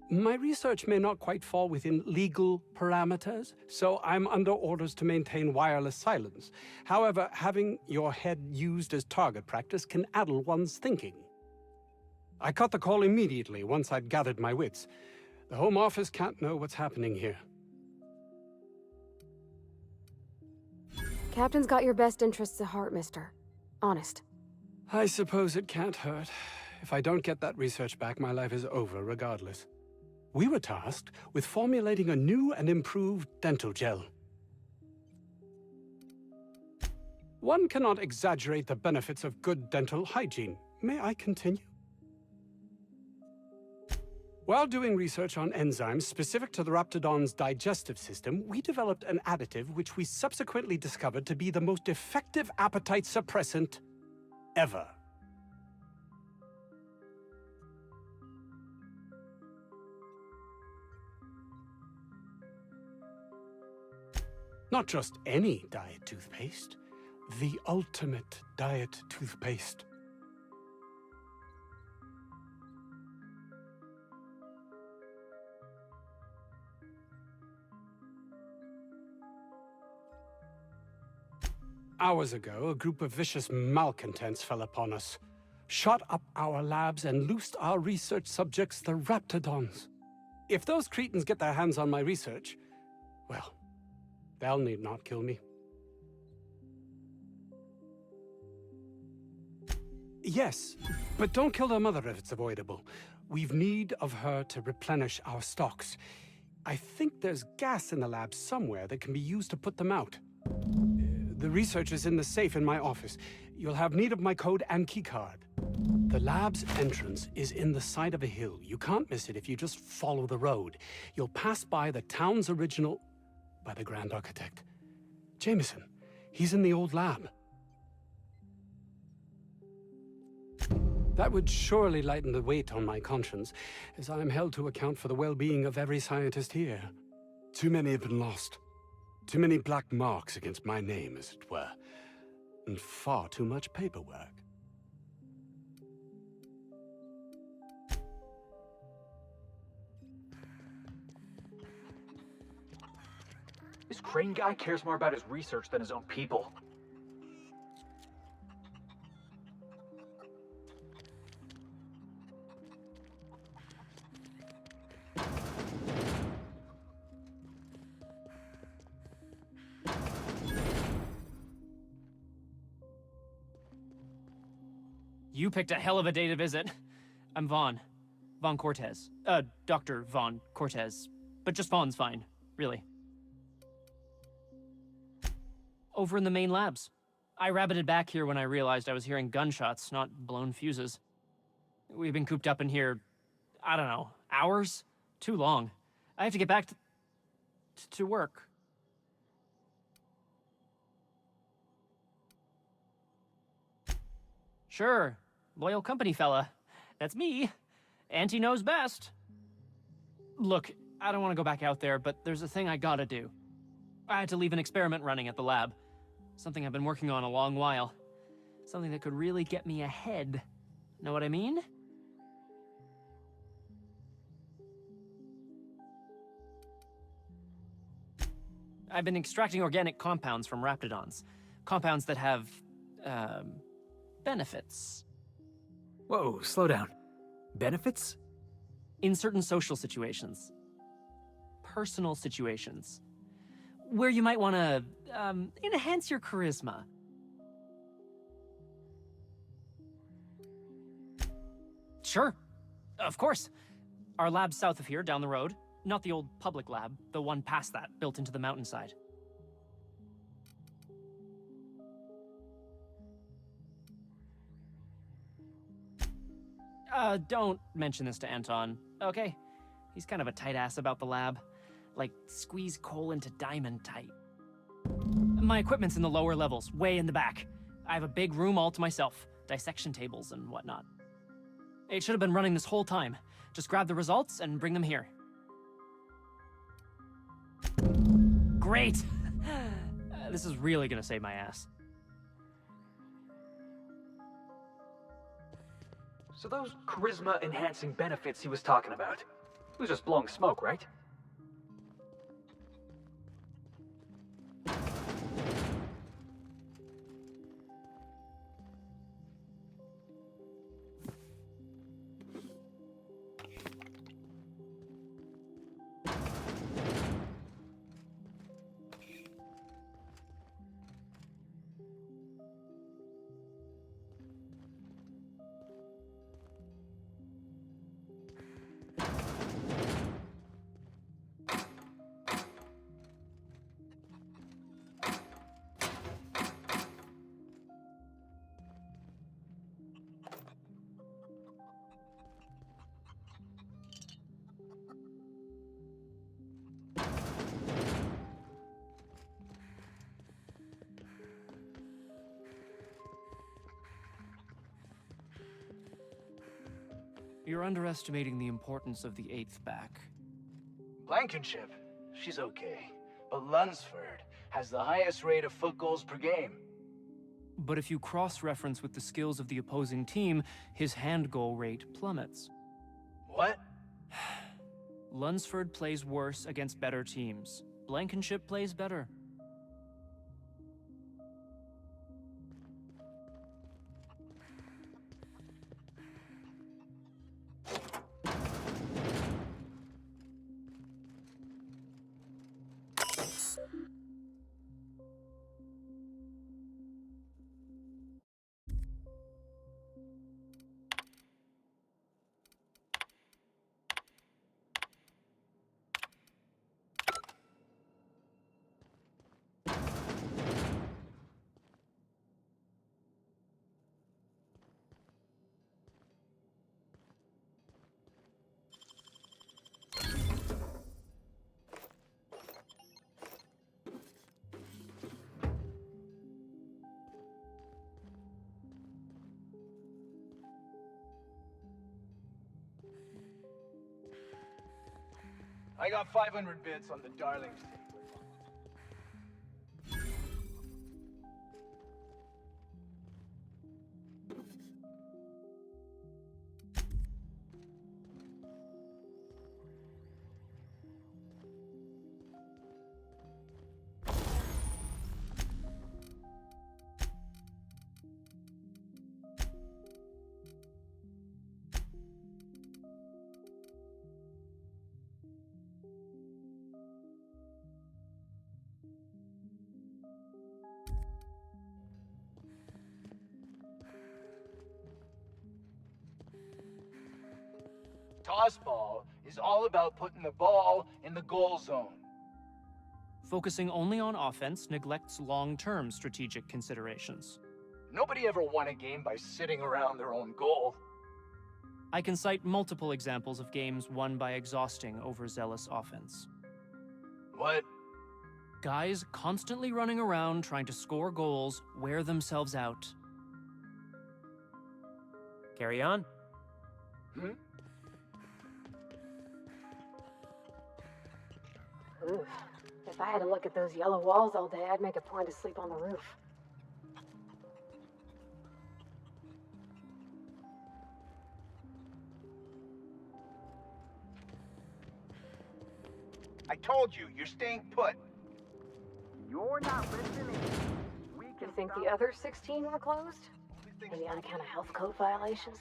My research may not quite fall within legal parameters, so I'm under orders to maintain wireless silence. However, having your head used as target practice can addle one's thinking. I cut the call immediately once I'd gathered my wits. The Home Office can't know what's happening here. Captain's got your best interests at heart, mister. Honest. I suppose it can't hurt. If I don't get that research back, my life is over regardless. We were tasked with formulating a new and improved dental gel. One cannot exaggerate the benefits of good dental hygiene. May I continue? While doing research on enzymes specific to the Raptidon's digestive system, we developed an additive which we subsequently discovered to be the most effective appetite suppressant ever. Not just any diet toothpaste, the ultimate diet toothpaste. Hours ago, a group of vicious malcontents fell upon us, shot up our labs and loosed our research subjects, the Raptidons. If those cretins get their hands on my research, well, they'll need not kill me. Yes, but don't kill their mother if it's avoidable. We've need of her to replenish our stocks. I think there's gas in the lab somewhere that can be used to put them out. The research is in the safe in my office. You'll have need of my code and keycard. The lab's entrance is in the side of a hill. You can't miss it if you just follow the road. You'll pass by the town's original... by the Grand Architect. Jameson. He's in the old lab. That would surely lighten the weight on my conscience, as I am held to account for the well-being of every scientist here. Too many have been lost. Too many black marks against my name, as it were. And far too much paperwork. This Crane guy cares more about his research than his own people. You picked a hell of a day to visit. I'm Vaughn. Vaughn Cortez. Dr. Vaughn Cortez. But just Vaughn's fine, really. Over in the main labs. I rabbited back here when I realized I was hearing gunshots, not blown fuses. We've been cooped up in here, I don't know, hours? Too long. I have to get back to work. Sure, loyal company fella. That's me. Auntie knows best. Look, I don't want to go back out there, but there's a thing I gotta do. I had to leave an experiment running at the lab. Something I've been working on a long while. Something that could really get me ahead. Know what I mean? I've been extracting organic compounds from raptidons. Compounds that have, benefits. Whoa, slow down. Benefits? In certain social situations. Personal situations. Where you might want to, enhance your charisma. Sure. Of course. Our lab's south of here, down the road. Not the old public lab, the one past that, built into the mountainside. Don't mention this to Anton, okay? He's kind of a tight ass about the lab. Like, squeeze coal into diamond tight. My equipment's in the lower levels, way in the back. I have a big room all to myself, dissection tables and whatnot. It should have been running this whole time. Just grab the results and bring them here. Great! This is really gonna save my ass. So those charisma-enhancing benefits he was talking about, he was just blowing smoke, right? You're underestimating the importance of the 8th back. Blankenship, she's okay. But Lunsford has the highest rate of foot goals per game. But if you cross-reference with the skills of the opposing team, his hand goal rate plummets. What? Lunsford plays worse against better teams. Blankenship plays better. I got 500 bits on the Darlings tape. crossball is all about putting the ball in the goal zone. Focusing only on offense neglects long-term strategic considerations. Nobody ever won a game by sitting around their own goal. I can cite multiple examples of games won by exhausting overzealous offense. What? Guys constantly running around trying to score goals wear themselves out. Carry on. Ooh, if I had to look at those yellow walls all day, I'd make a point to sleep on the roof. I told you, you're staying put. You're not listening. You think the other 16 were closed? Maybe on account of health code violations?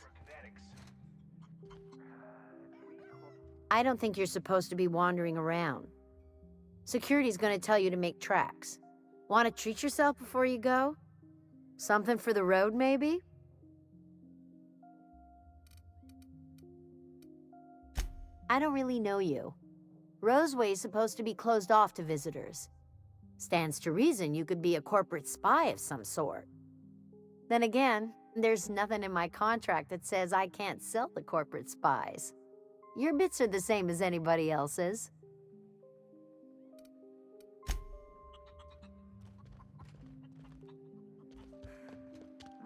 I don't think you're supposed to be wandering around. Security's gonna tell you to make tracks. Want to treat yourself before you go? Something for the road, maybe? I don't really know you. Roseway's supposed to be closed off to visitors. Stands to reason you could be a corporate spy of some sort. Then again, there's nothing in my contract that says I can't sell the corporate spies. Your bits are the same as anybody else's.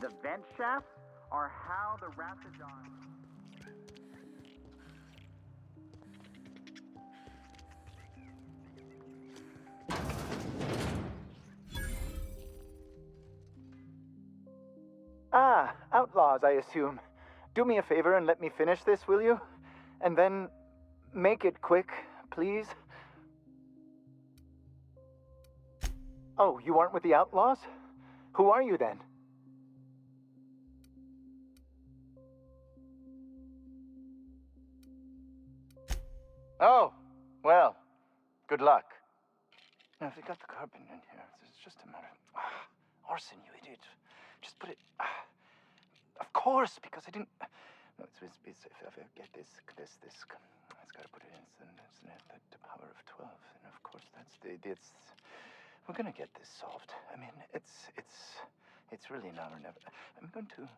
The vent shafts are how the Raptidon... Ah, outlaws, I assume. Do me a favor and let me finish this, will you? And then make it quick, please. Oh, you aren't with the outlaws? Who are you then? Oh, well, good luck. Now, if you got the carbon in here, it's just a matter of... arson, you idiot. Just put it... of course, because I didn't... No, it's if I get this... It's got to put it in the power of 12. And of course, that's it's... We're gonna get this solved. I mean, it's really now or never. I'm going to...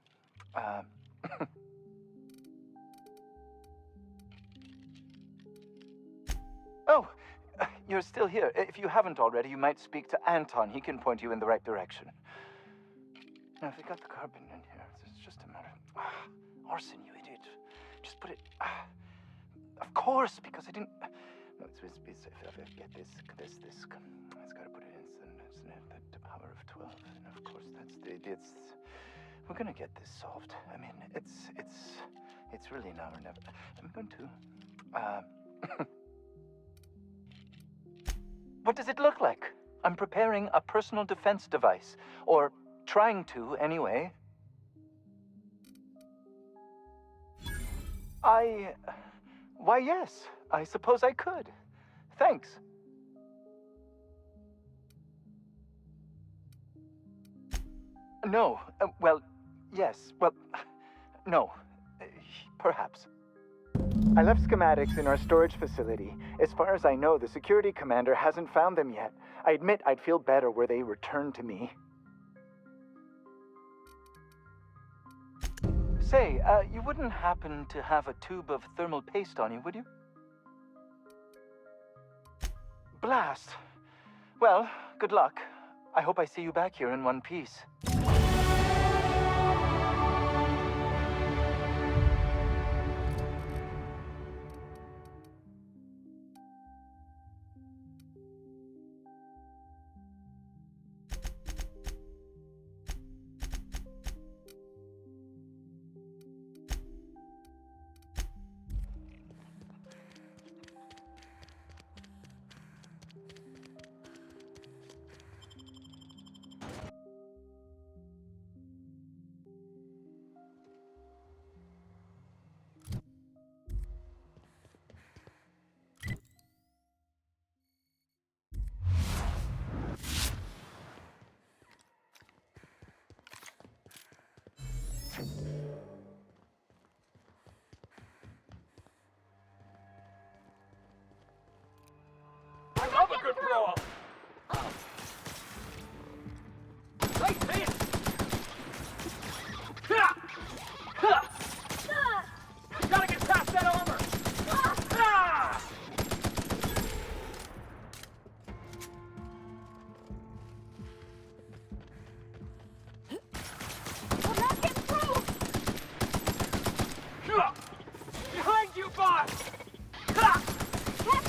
Oh, you're still here. If you haven't already, you might speak to Anton. He can point you in the right direction. Now, if you got the carbon in here, it's just a matter of... arson, you idiot. Just put it... of course, because I didn't... No, it's if I get this... It's got to put it in the power of 12. And of course, that's it's... We're gonna get this solved. I mean, it's really now or never. I'm going to... What does it look like? I'm preparing a personal defense device. Or trying to, anyway. Why, yes. I suppose I could. Thanks. No. Well, yes. Well, no. Perhaps. I left schematics in our storage facility. As far as I know, the security commander hasn't found them yet. I admit I'd feel better were they returned to me. Say, you wouldn't happen to have a tube of thermal paste on you, would you? Blast. Well, good luck. I hope I see you back here in one piece.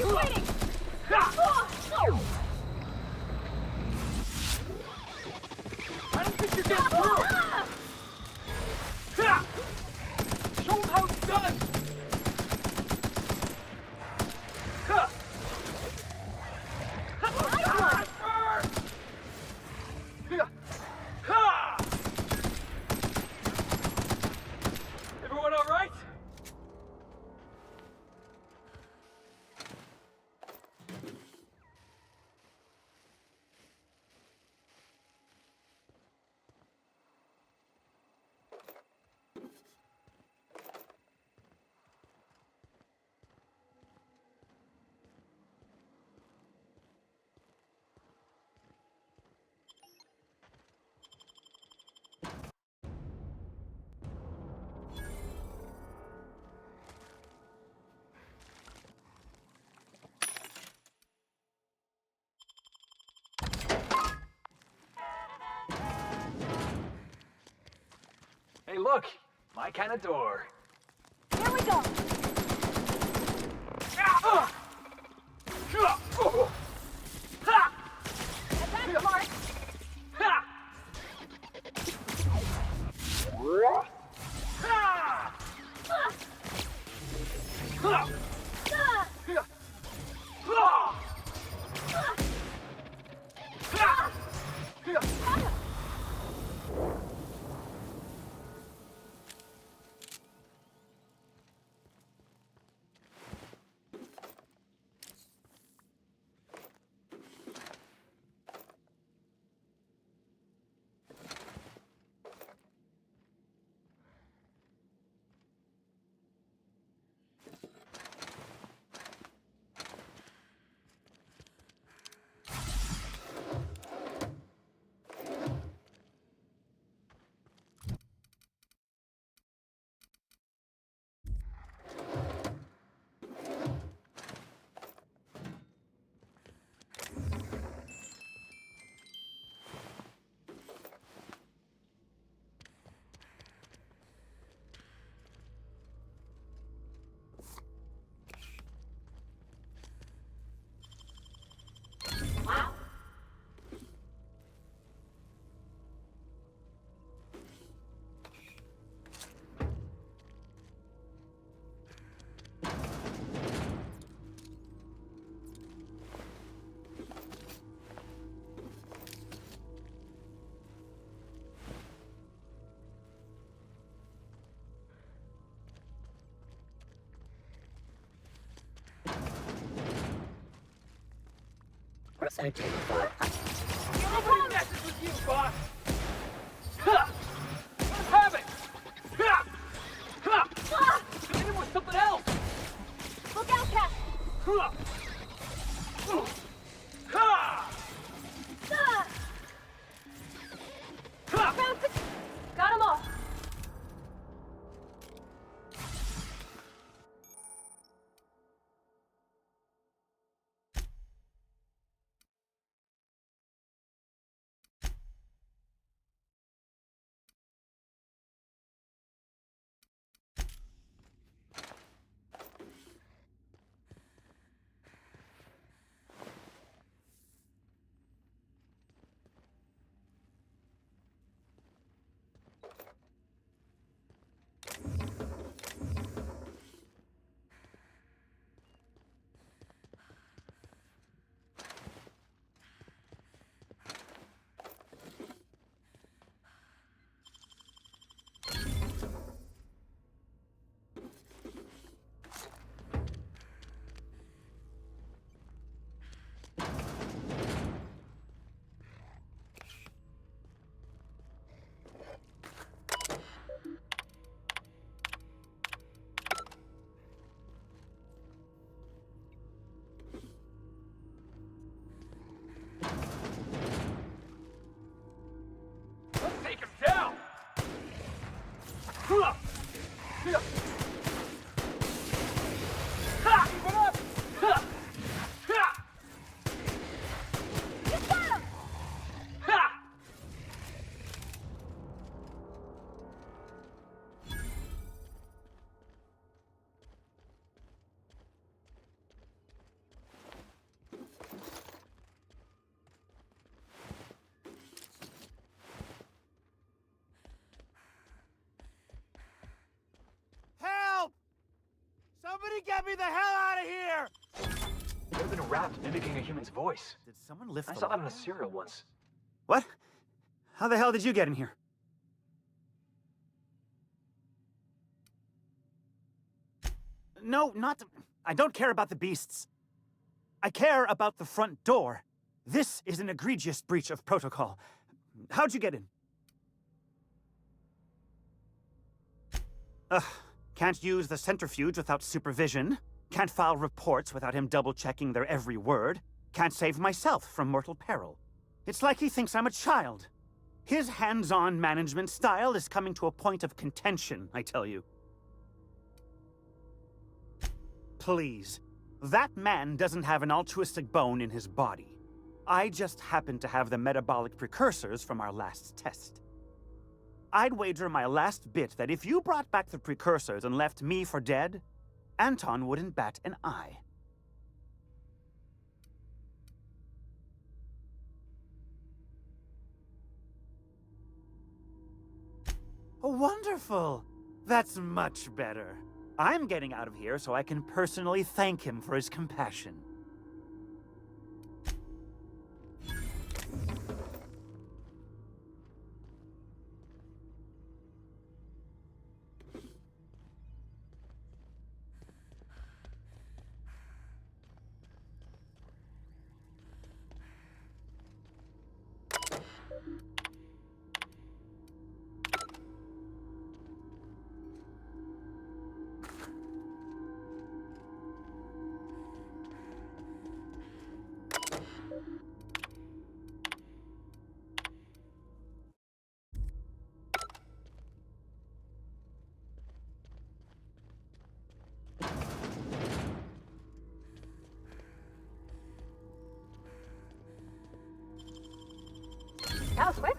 Keep waiting! I don't think you're getting through! Show him how it's done! Everyone all right? Hey, look! My kind of door. Here we go! Advance, Mark! Searching for... Nobody messes with you, boss! Let's have it! Hit him with something else! Look out, Cap! Got him all! Somebody get me the hell out of here! It could have been a rat mimicking a human's voice. Did someone lift I the saw that ladder? on a serial once. What? How the hell did you get in here? No, not... I don't care about the beasts. I care about the front door. This is an egregious breach of protocol. How'd you get in? Can't use the centrifuge without supervision. Can't file reports without him double-checking their every word. Can't save myself from mortal peril. It's like he thinks I'm a child. His hands-on management style is coming to a point of contention, I tell you. Please. That man doesn't have an altruistic bone in his body. I just happen to have the metabolic precursors from our last test. I'd wager my last bit that if you brought back the precursors and left me for dead, Anton wouldn't bat an eye. Wonderful! That's much better. I'm getting out of here so I can personally thank him for his compassion. That was quick.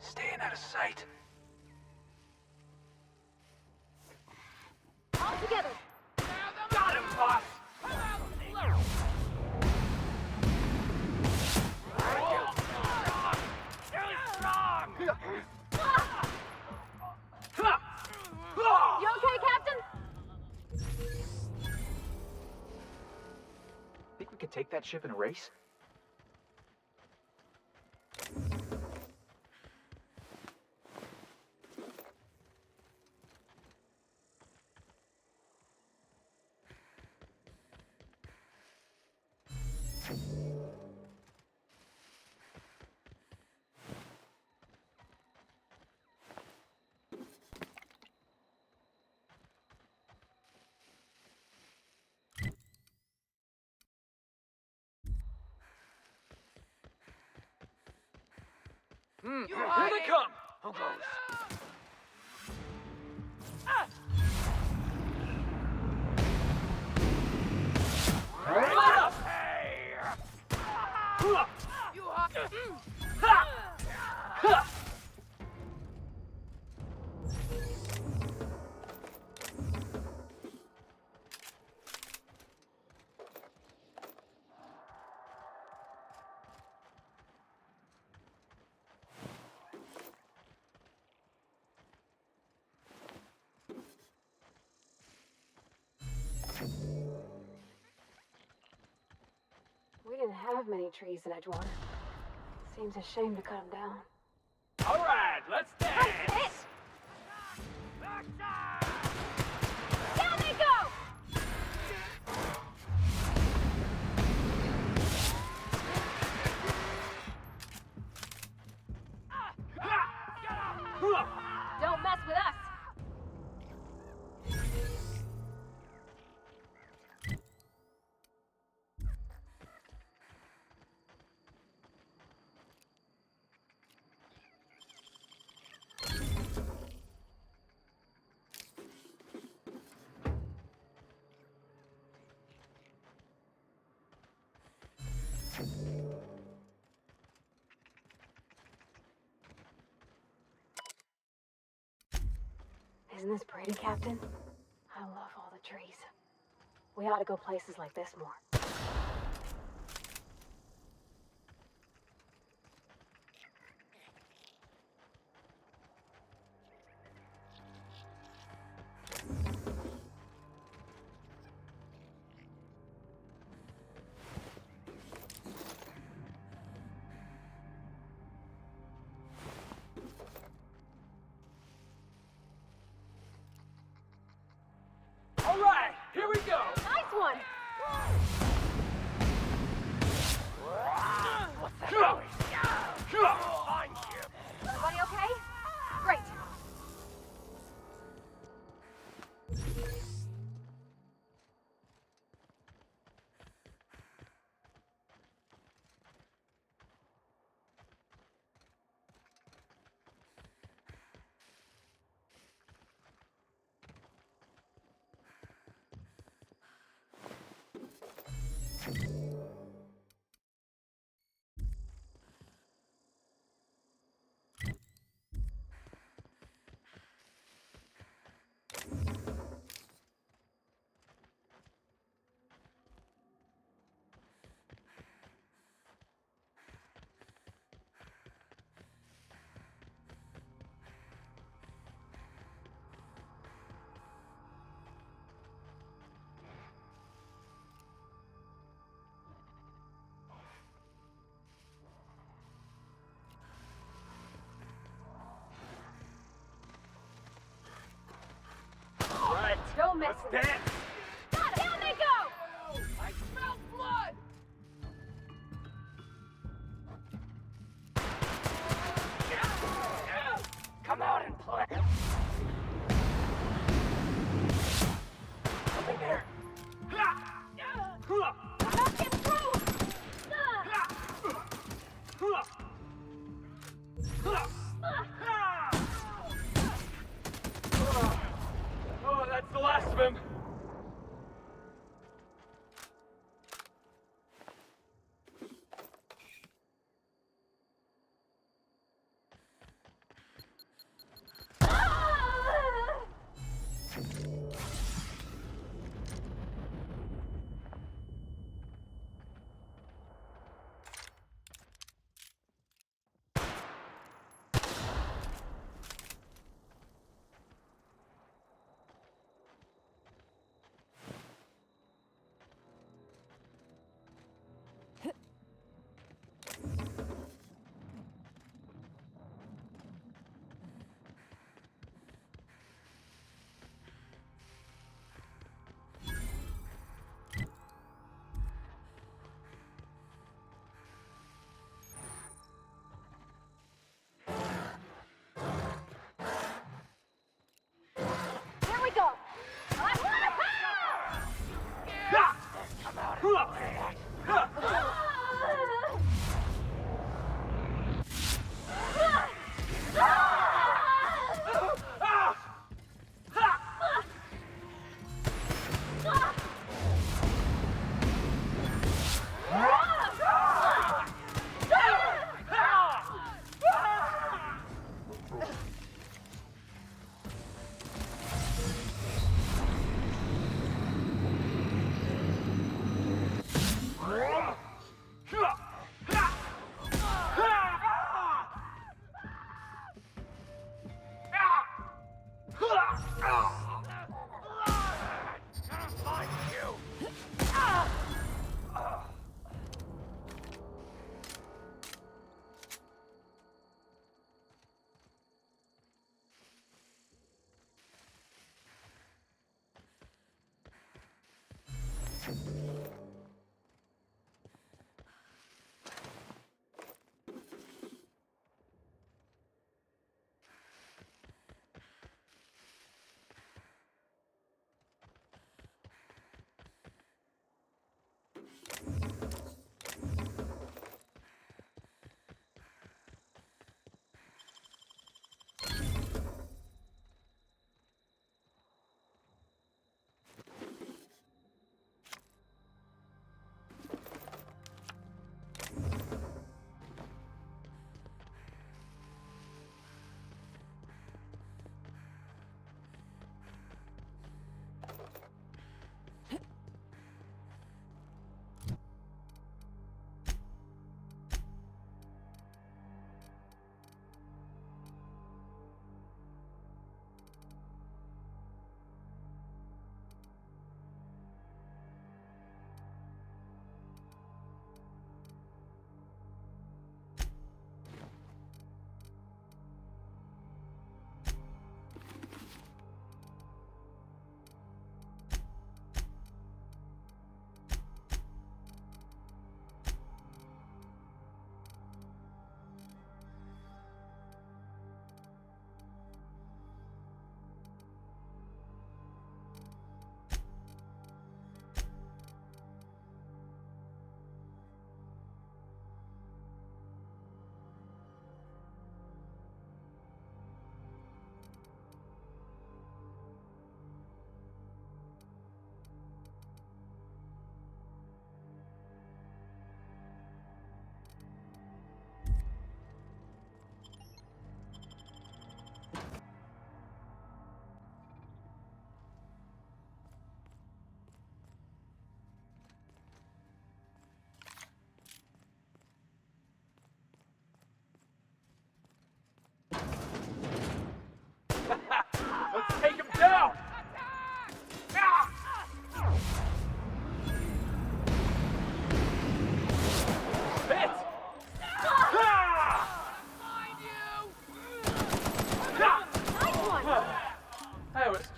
Staying out of sight. All together. Got him, boss! You okay, Captain? Think we could take that ship in a race? Here they come! Who goes? Light up! We didn't have many trees in Edgewater. Seems a shame to cut them down. All right, let's dance! Down they go! Don't mess with us! Isn't this pretty, Captain? I love all the trees. We ought to go places like this more. All right, here we go! Nice one! What's that noise? Everybody okay? Great. Right, Don't mess let's with us. dance! Down they go! I smell blood! Come out and play. Something there. Not get through! Oh, that's the last of him.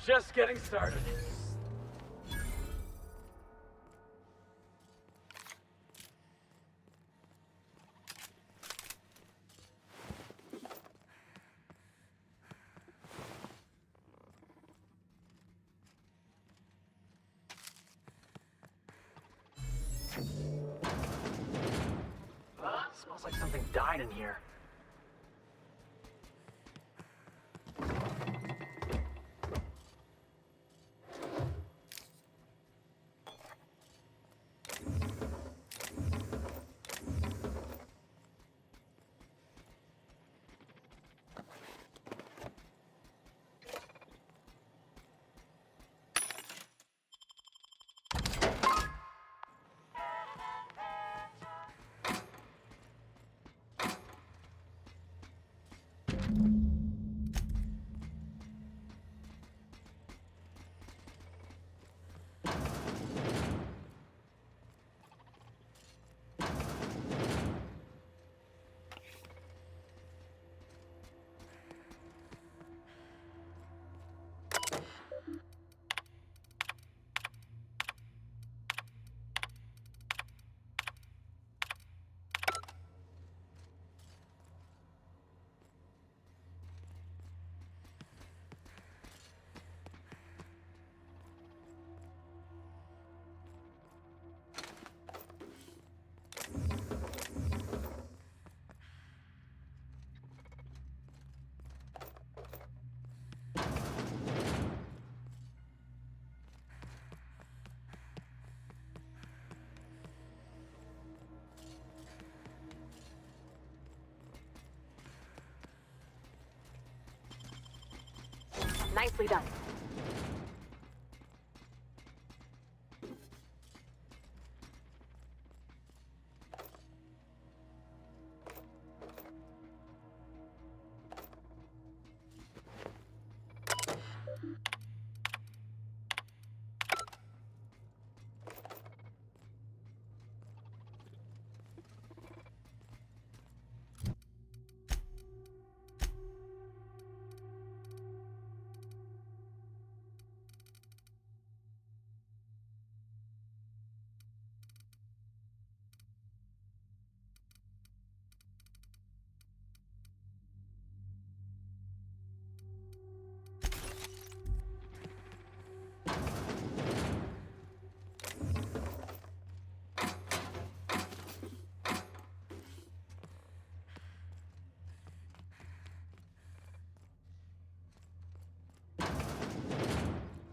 Just getting started. Smells like something died in here. Nicely done.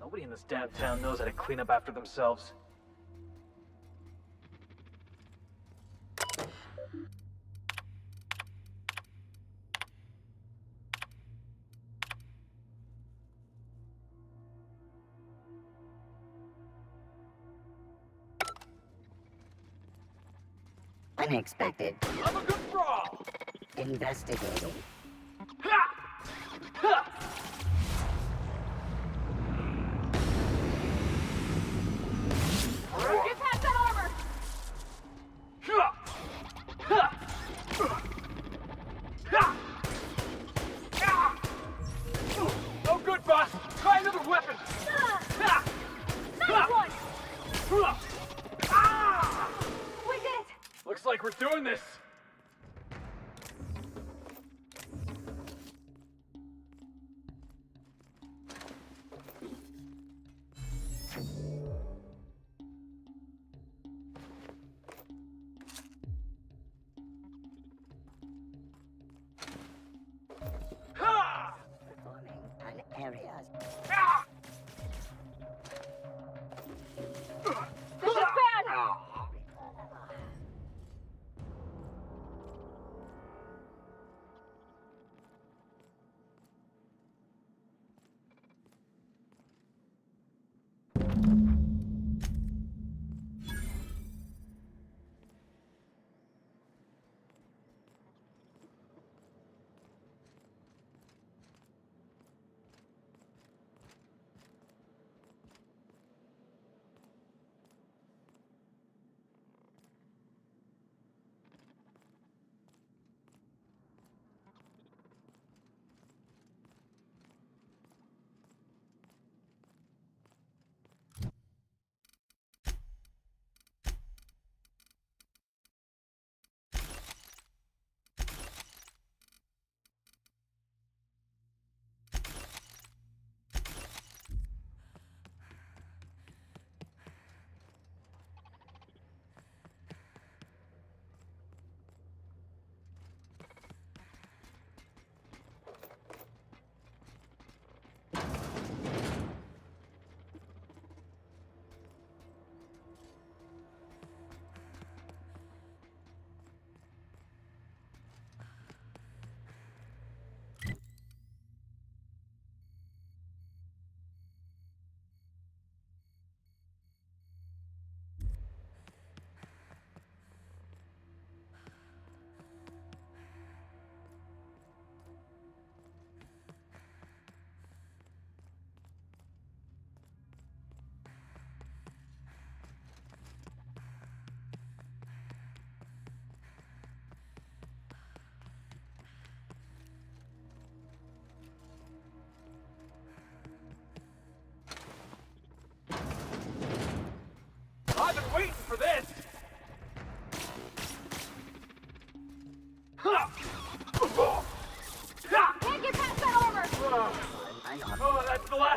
Nobody in this damn town knows how to clean up after themselves. Unexpected. I'm a good draw! Investigating. Get past that armor! No good, boss! Try another weapon! Nice one! We did it! Looks like we're doing this! Performing an areas. This is bad!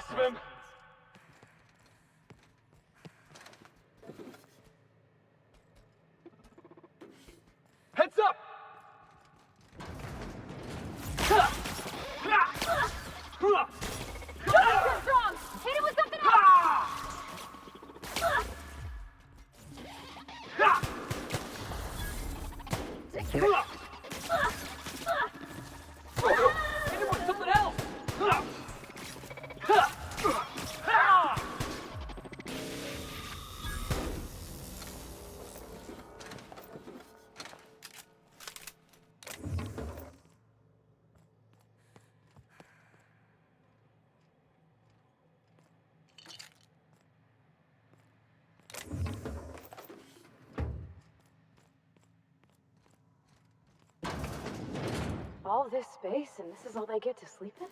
last of him! Heads up! Too strong! Hit it with something else! Hit him with something else! All this space, and this is all they get to sleep in?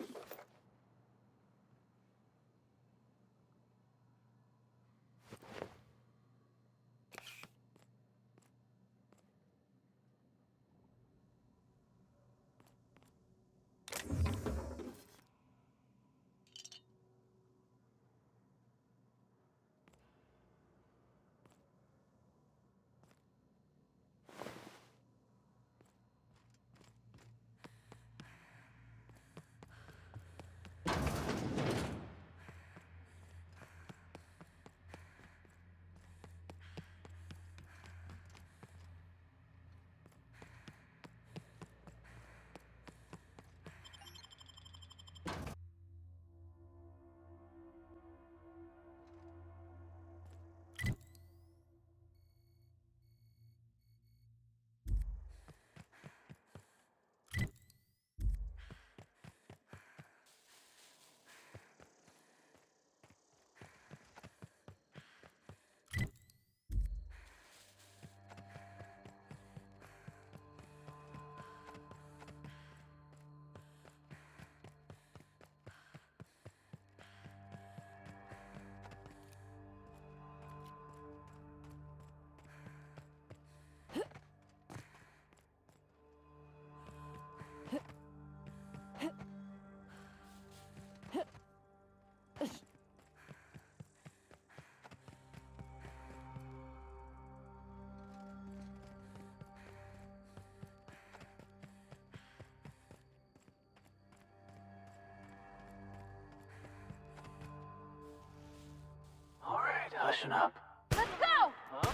Alright, hushing up. Let's go! Huh?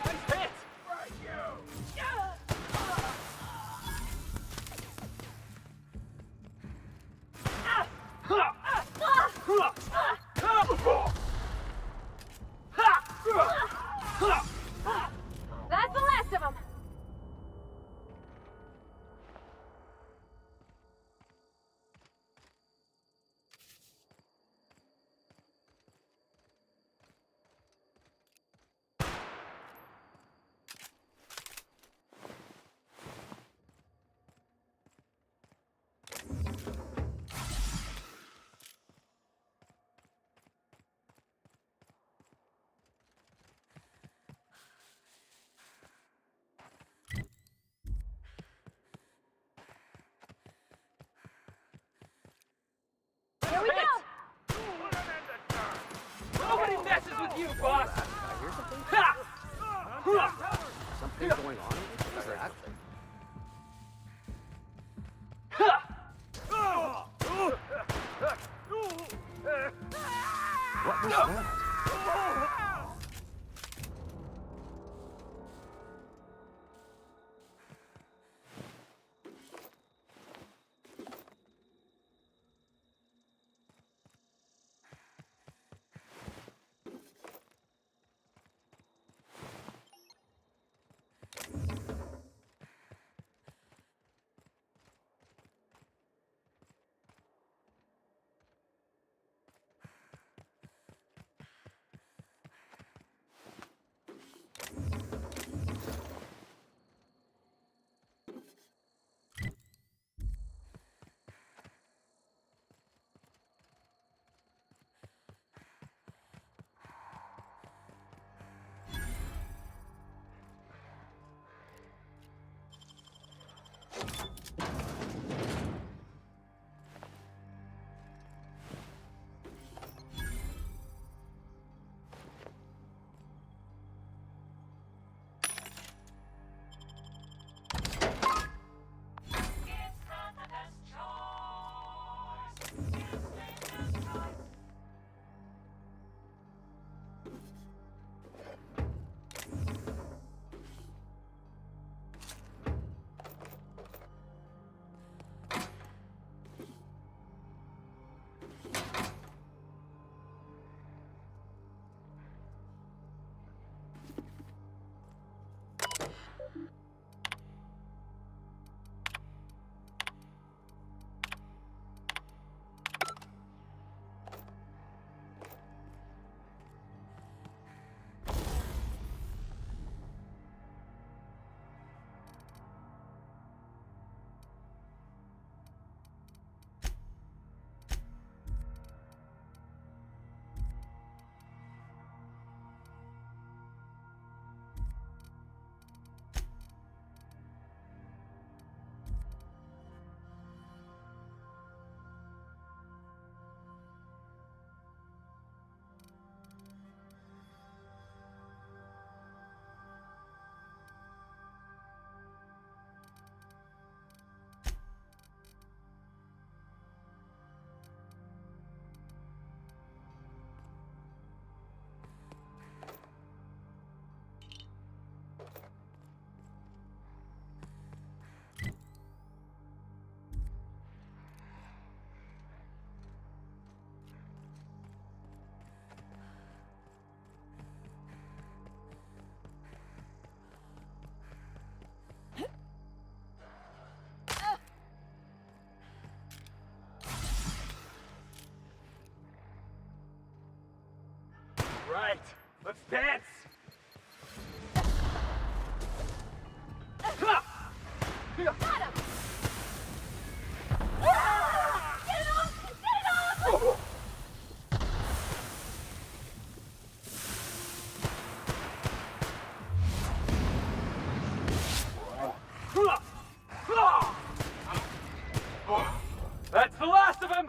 Nice hit! Right, you! That's the last of them! Here we go! Nobody messes with you, boss! Something going on? Exactly. What was that? right, let's dance! Got him! Ah! Get it off! Get it off! That's the last of him!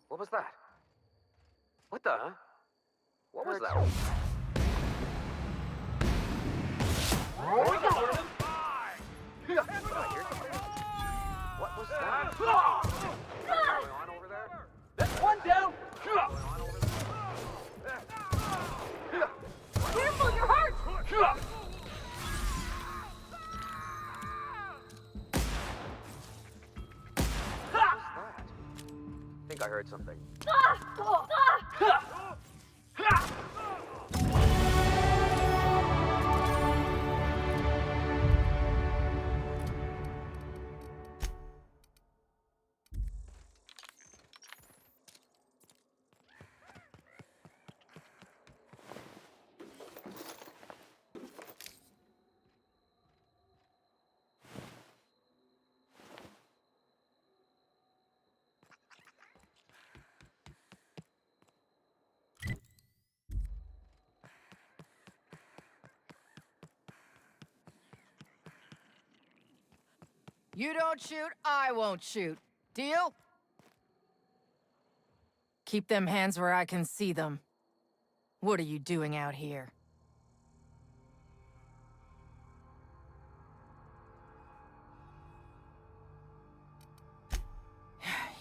What was that? What the? What was that? What was that? What was that? Going on over there? That's one down! Careful, you're hurt! I think I heard something. You don't shoot, I won't shoot. Deal? Keep them hands where I can see them. What are you doing out here?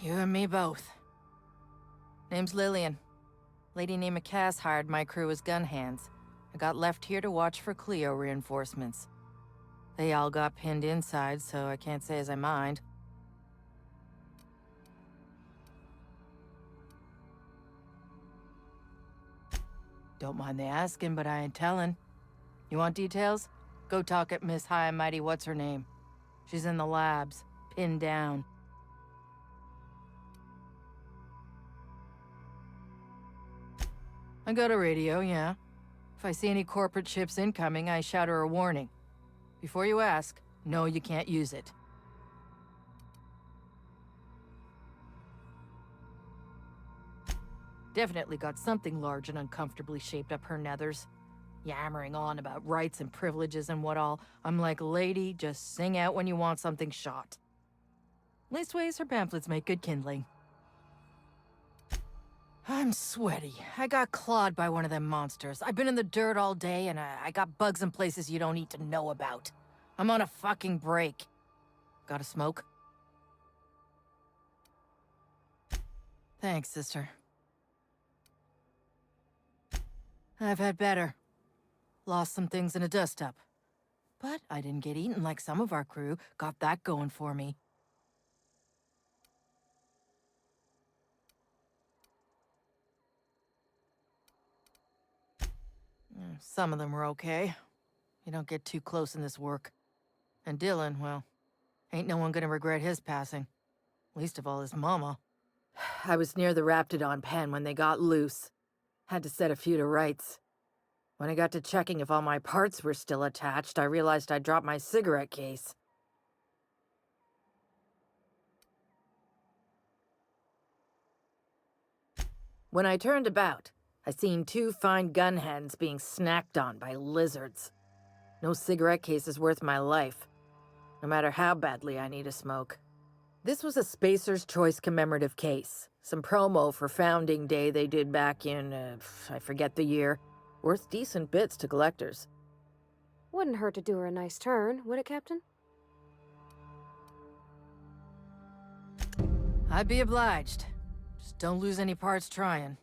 You and me both. Name's Lillian. Lady named Cass hired my crew as gun hands. I got left here to watch for Cleo reinforcements. They all got pinned inside, so I can't say as I mind. Don't mind the asking, but I ain't telling. You want details? Go talk at Miss High and Mighty What's-Her-Name. She's in the labs, pinned down. I got a radio, yeah. If I see any corporate ships incoming, I shout her a warning. Before you ask, no, you can't use it. Definitely got something large and uncomfortably shaped up her nethers. Yammering on about rights and privileges and what all. I'm like, lady, just sing out when you want something shot. Leastways, her pamphlets make good kindling. I'm sweaty. I got clawed by one of them monsters. I've been in the dirt all day, and I got bugs in places you don't need to know about. I'm on a fucking break. Got a smoke? Thanks, sister. I've had better. Lost some things in a dust-up. But I didn't get eaten like some of our crew. Got that going for me. Some of them were okay. You don't get too close in this work. And Dylan, well, ain't no one gonna regret his passing. Least of all his mama. I was near the Raptidon pen when they got loose. Had to set a few to rights. When I got to checking if all my parts were still attached, I realized I'd dropped my cigarette case. When I turned about, I seen 2 fine gun hands being snacked on by lizards. No cigarette case is worth my life, no matter how badly I need a smoke. This was a Spacer's Choice commemorative case. Some promo for Founding Day they did back in, I forget the year. Worth decent bits to collectors. Wouldn't hurt to do her a nice turn, would it, Captain? I'd be obliged. Just don't lose any parts trying.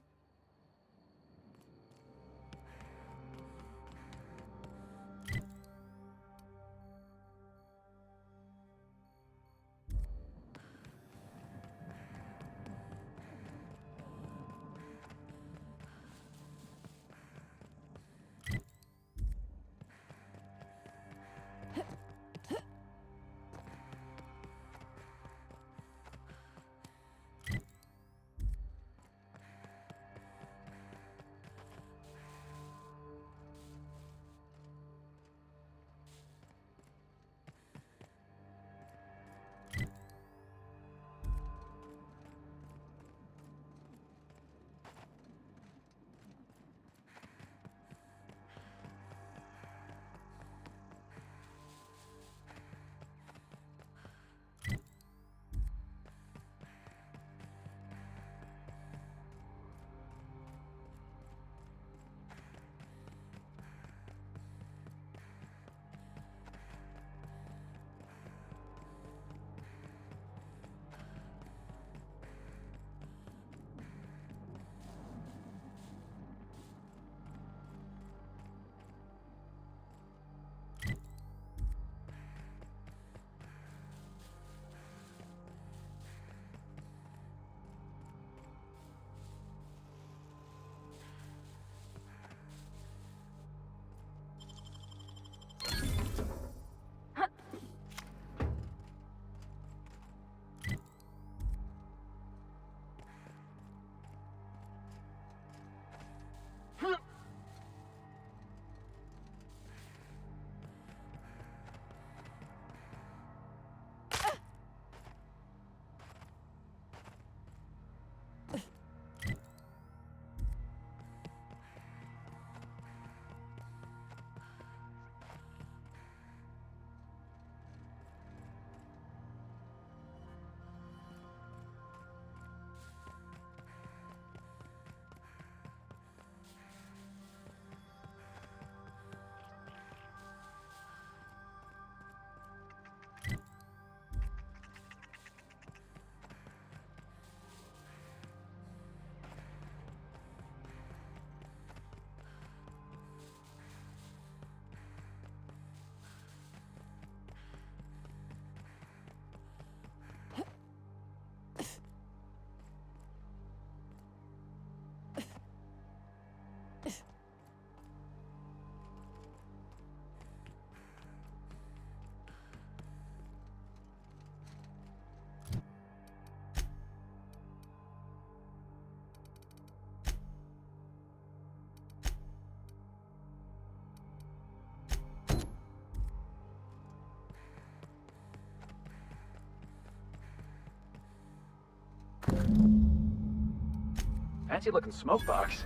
Fancy looking smoke box.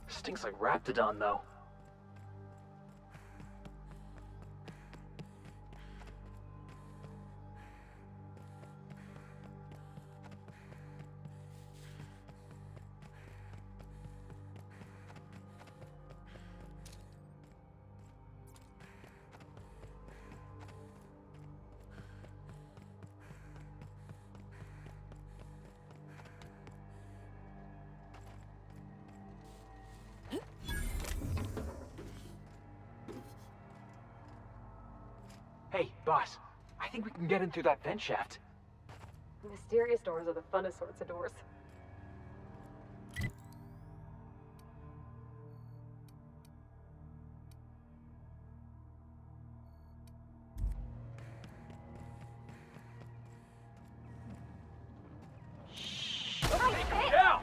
Stinks like Raptidon, though. Hey, boss. I think we can get in through that vent shaft. Mysterious doors are the funnest sorts of doors. Down!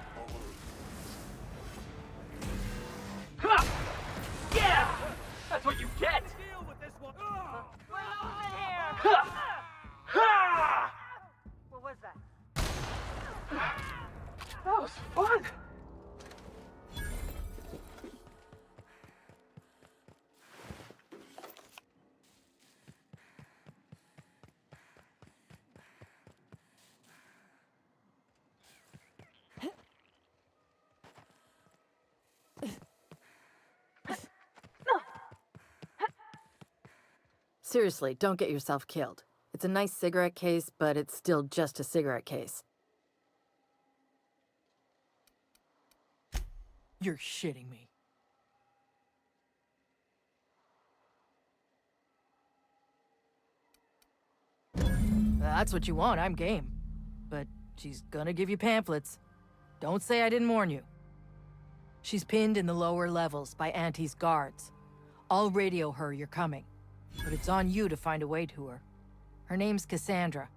Ha! Yeah! That's what you get! Deal with this one. Ha! Ha! What was that? That was fun! Seriously, don't get yourself killed. It's a nice cigarette case, but it's still just a cigarette case. You're shitting me. That's what you want, I'm game. But she's gonna give you pamphlets. Don't say I didn't warn you. She's pinned in the lower levels by Auntie's guards. I'll radio her you're coming. But it's on you to find a way to her. Her name's Cassandra.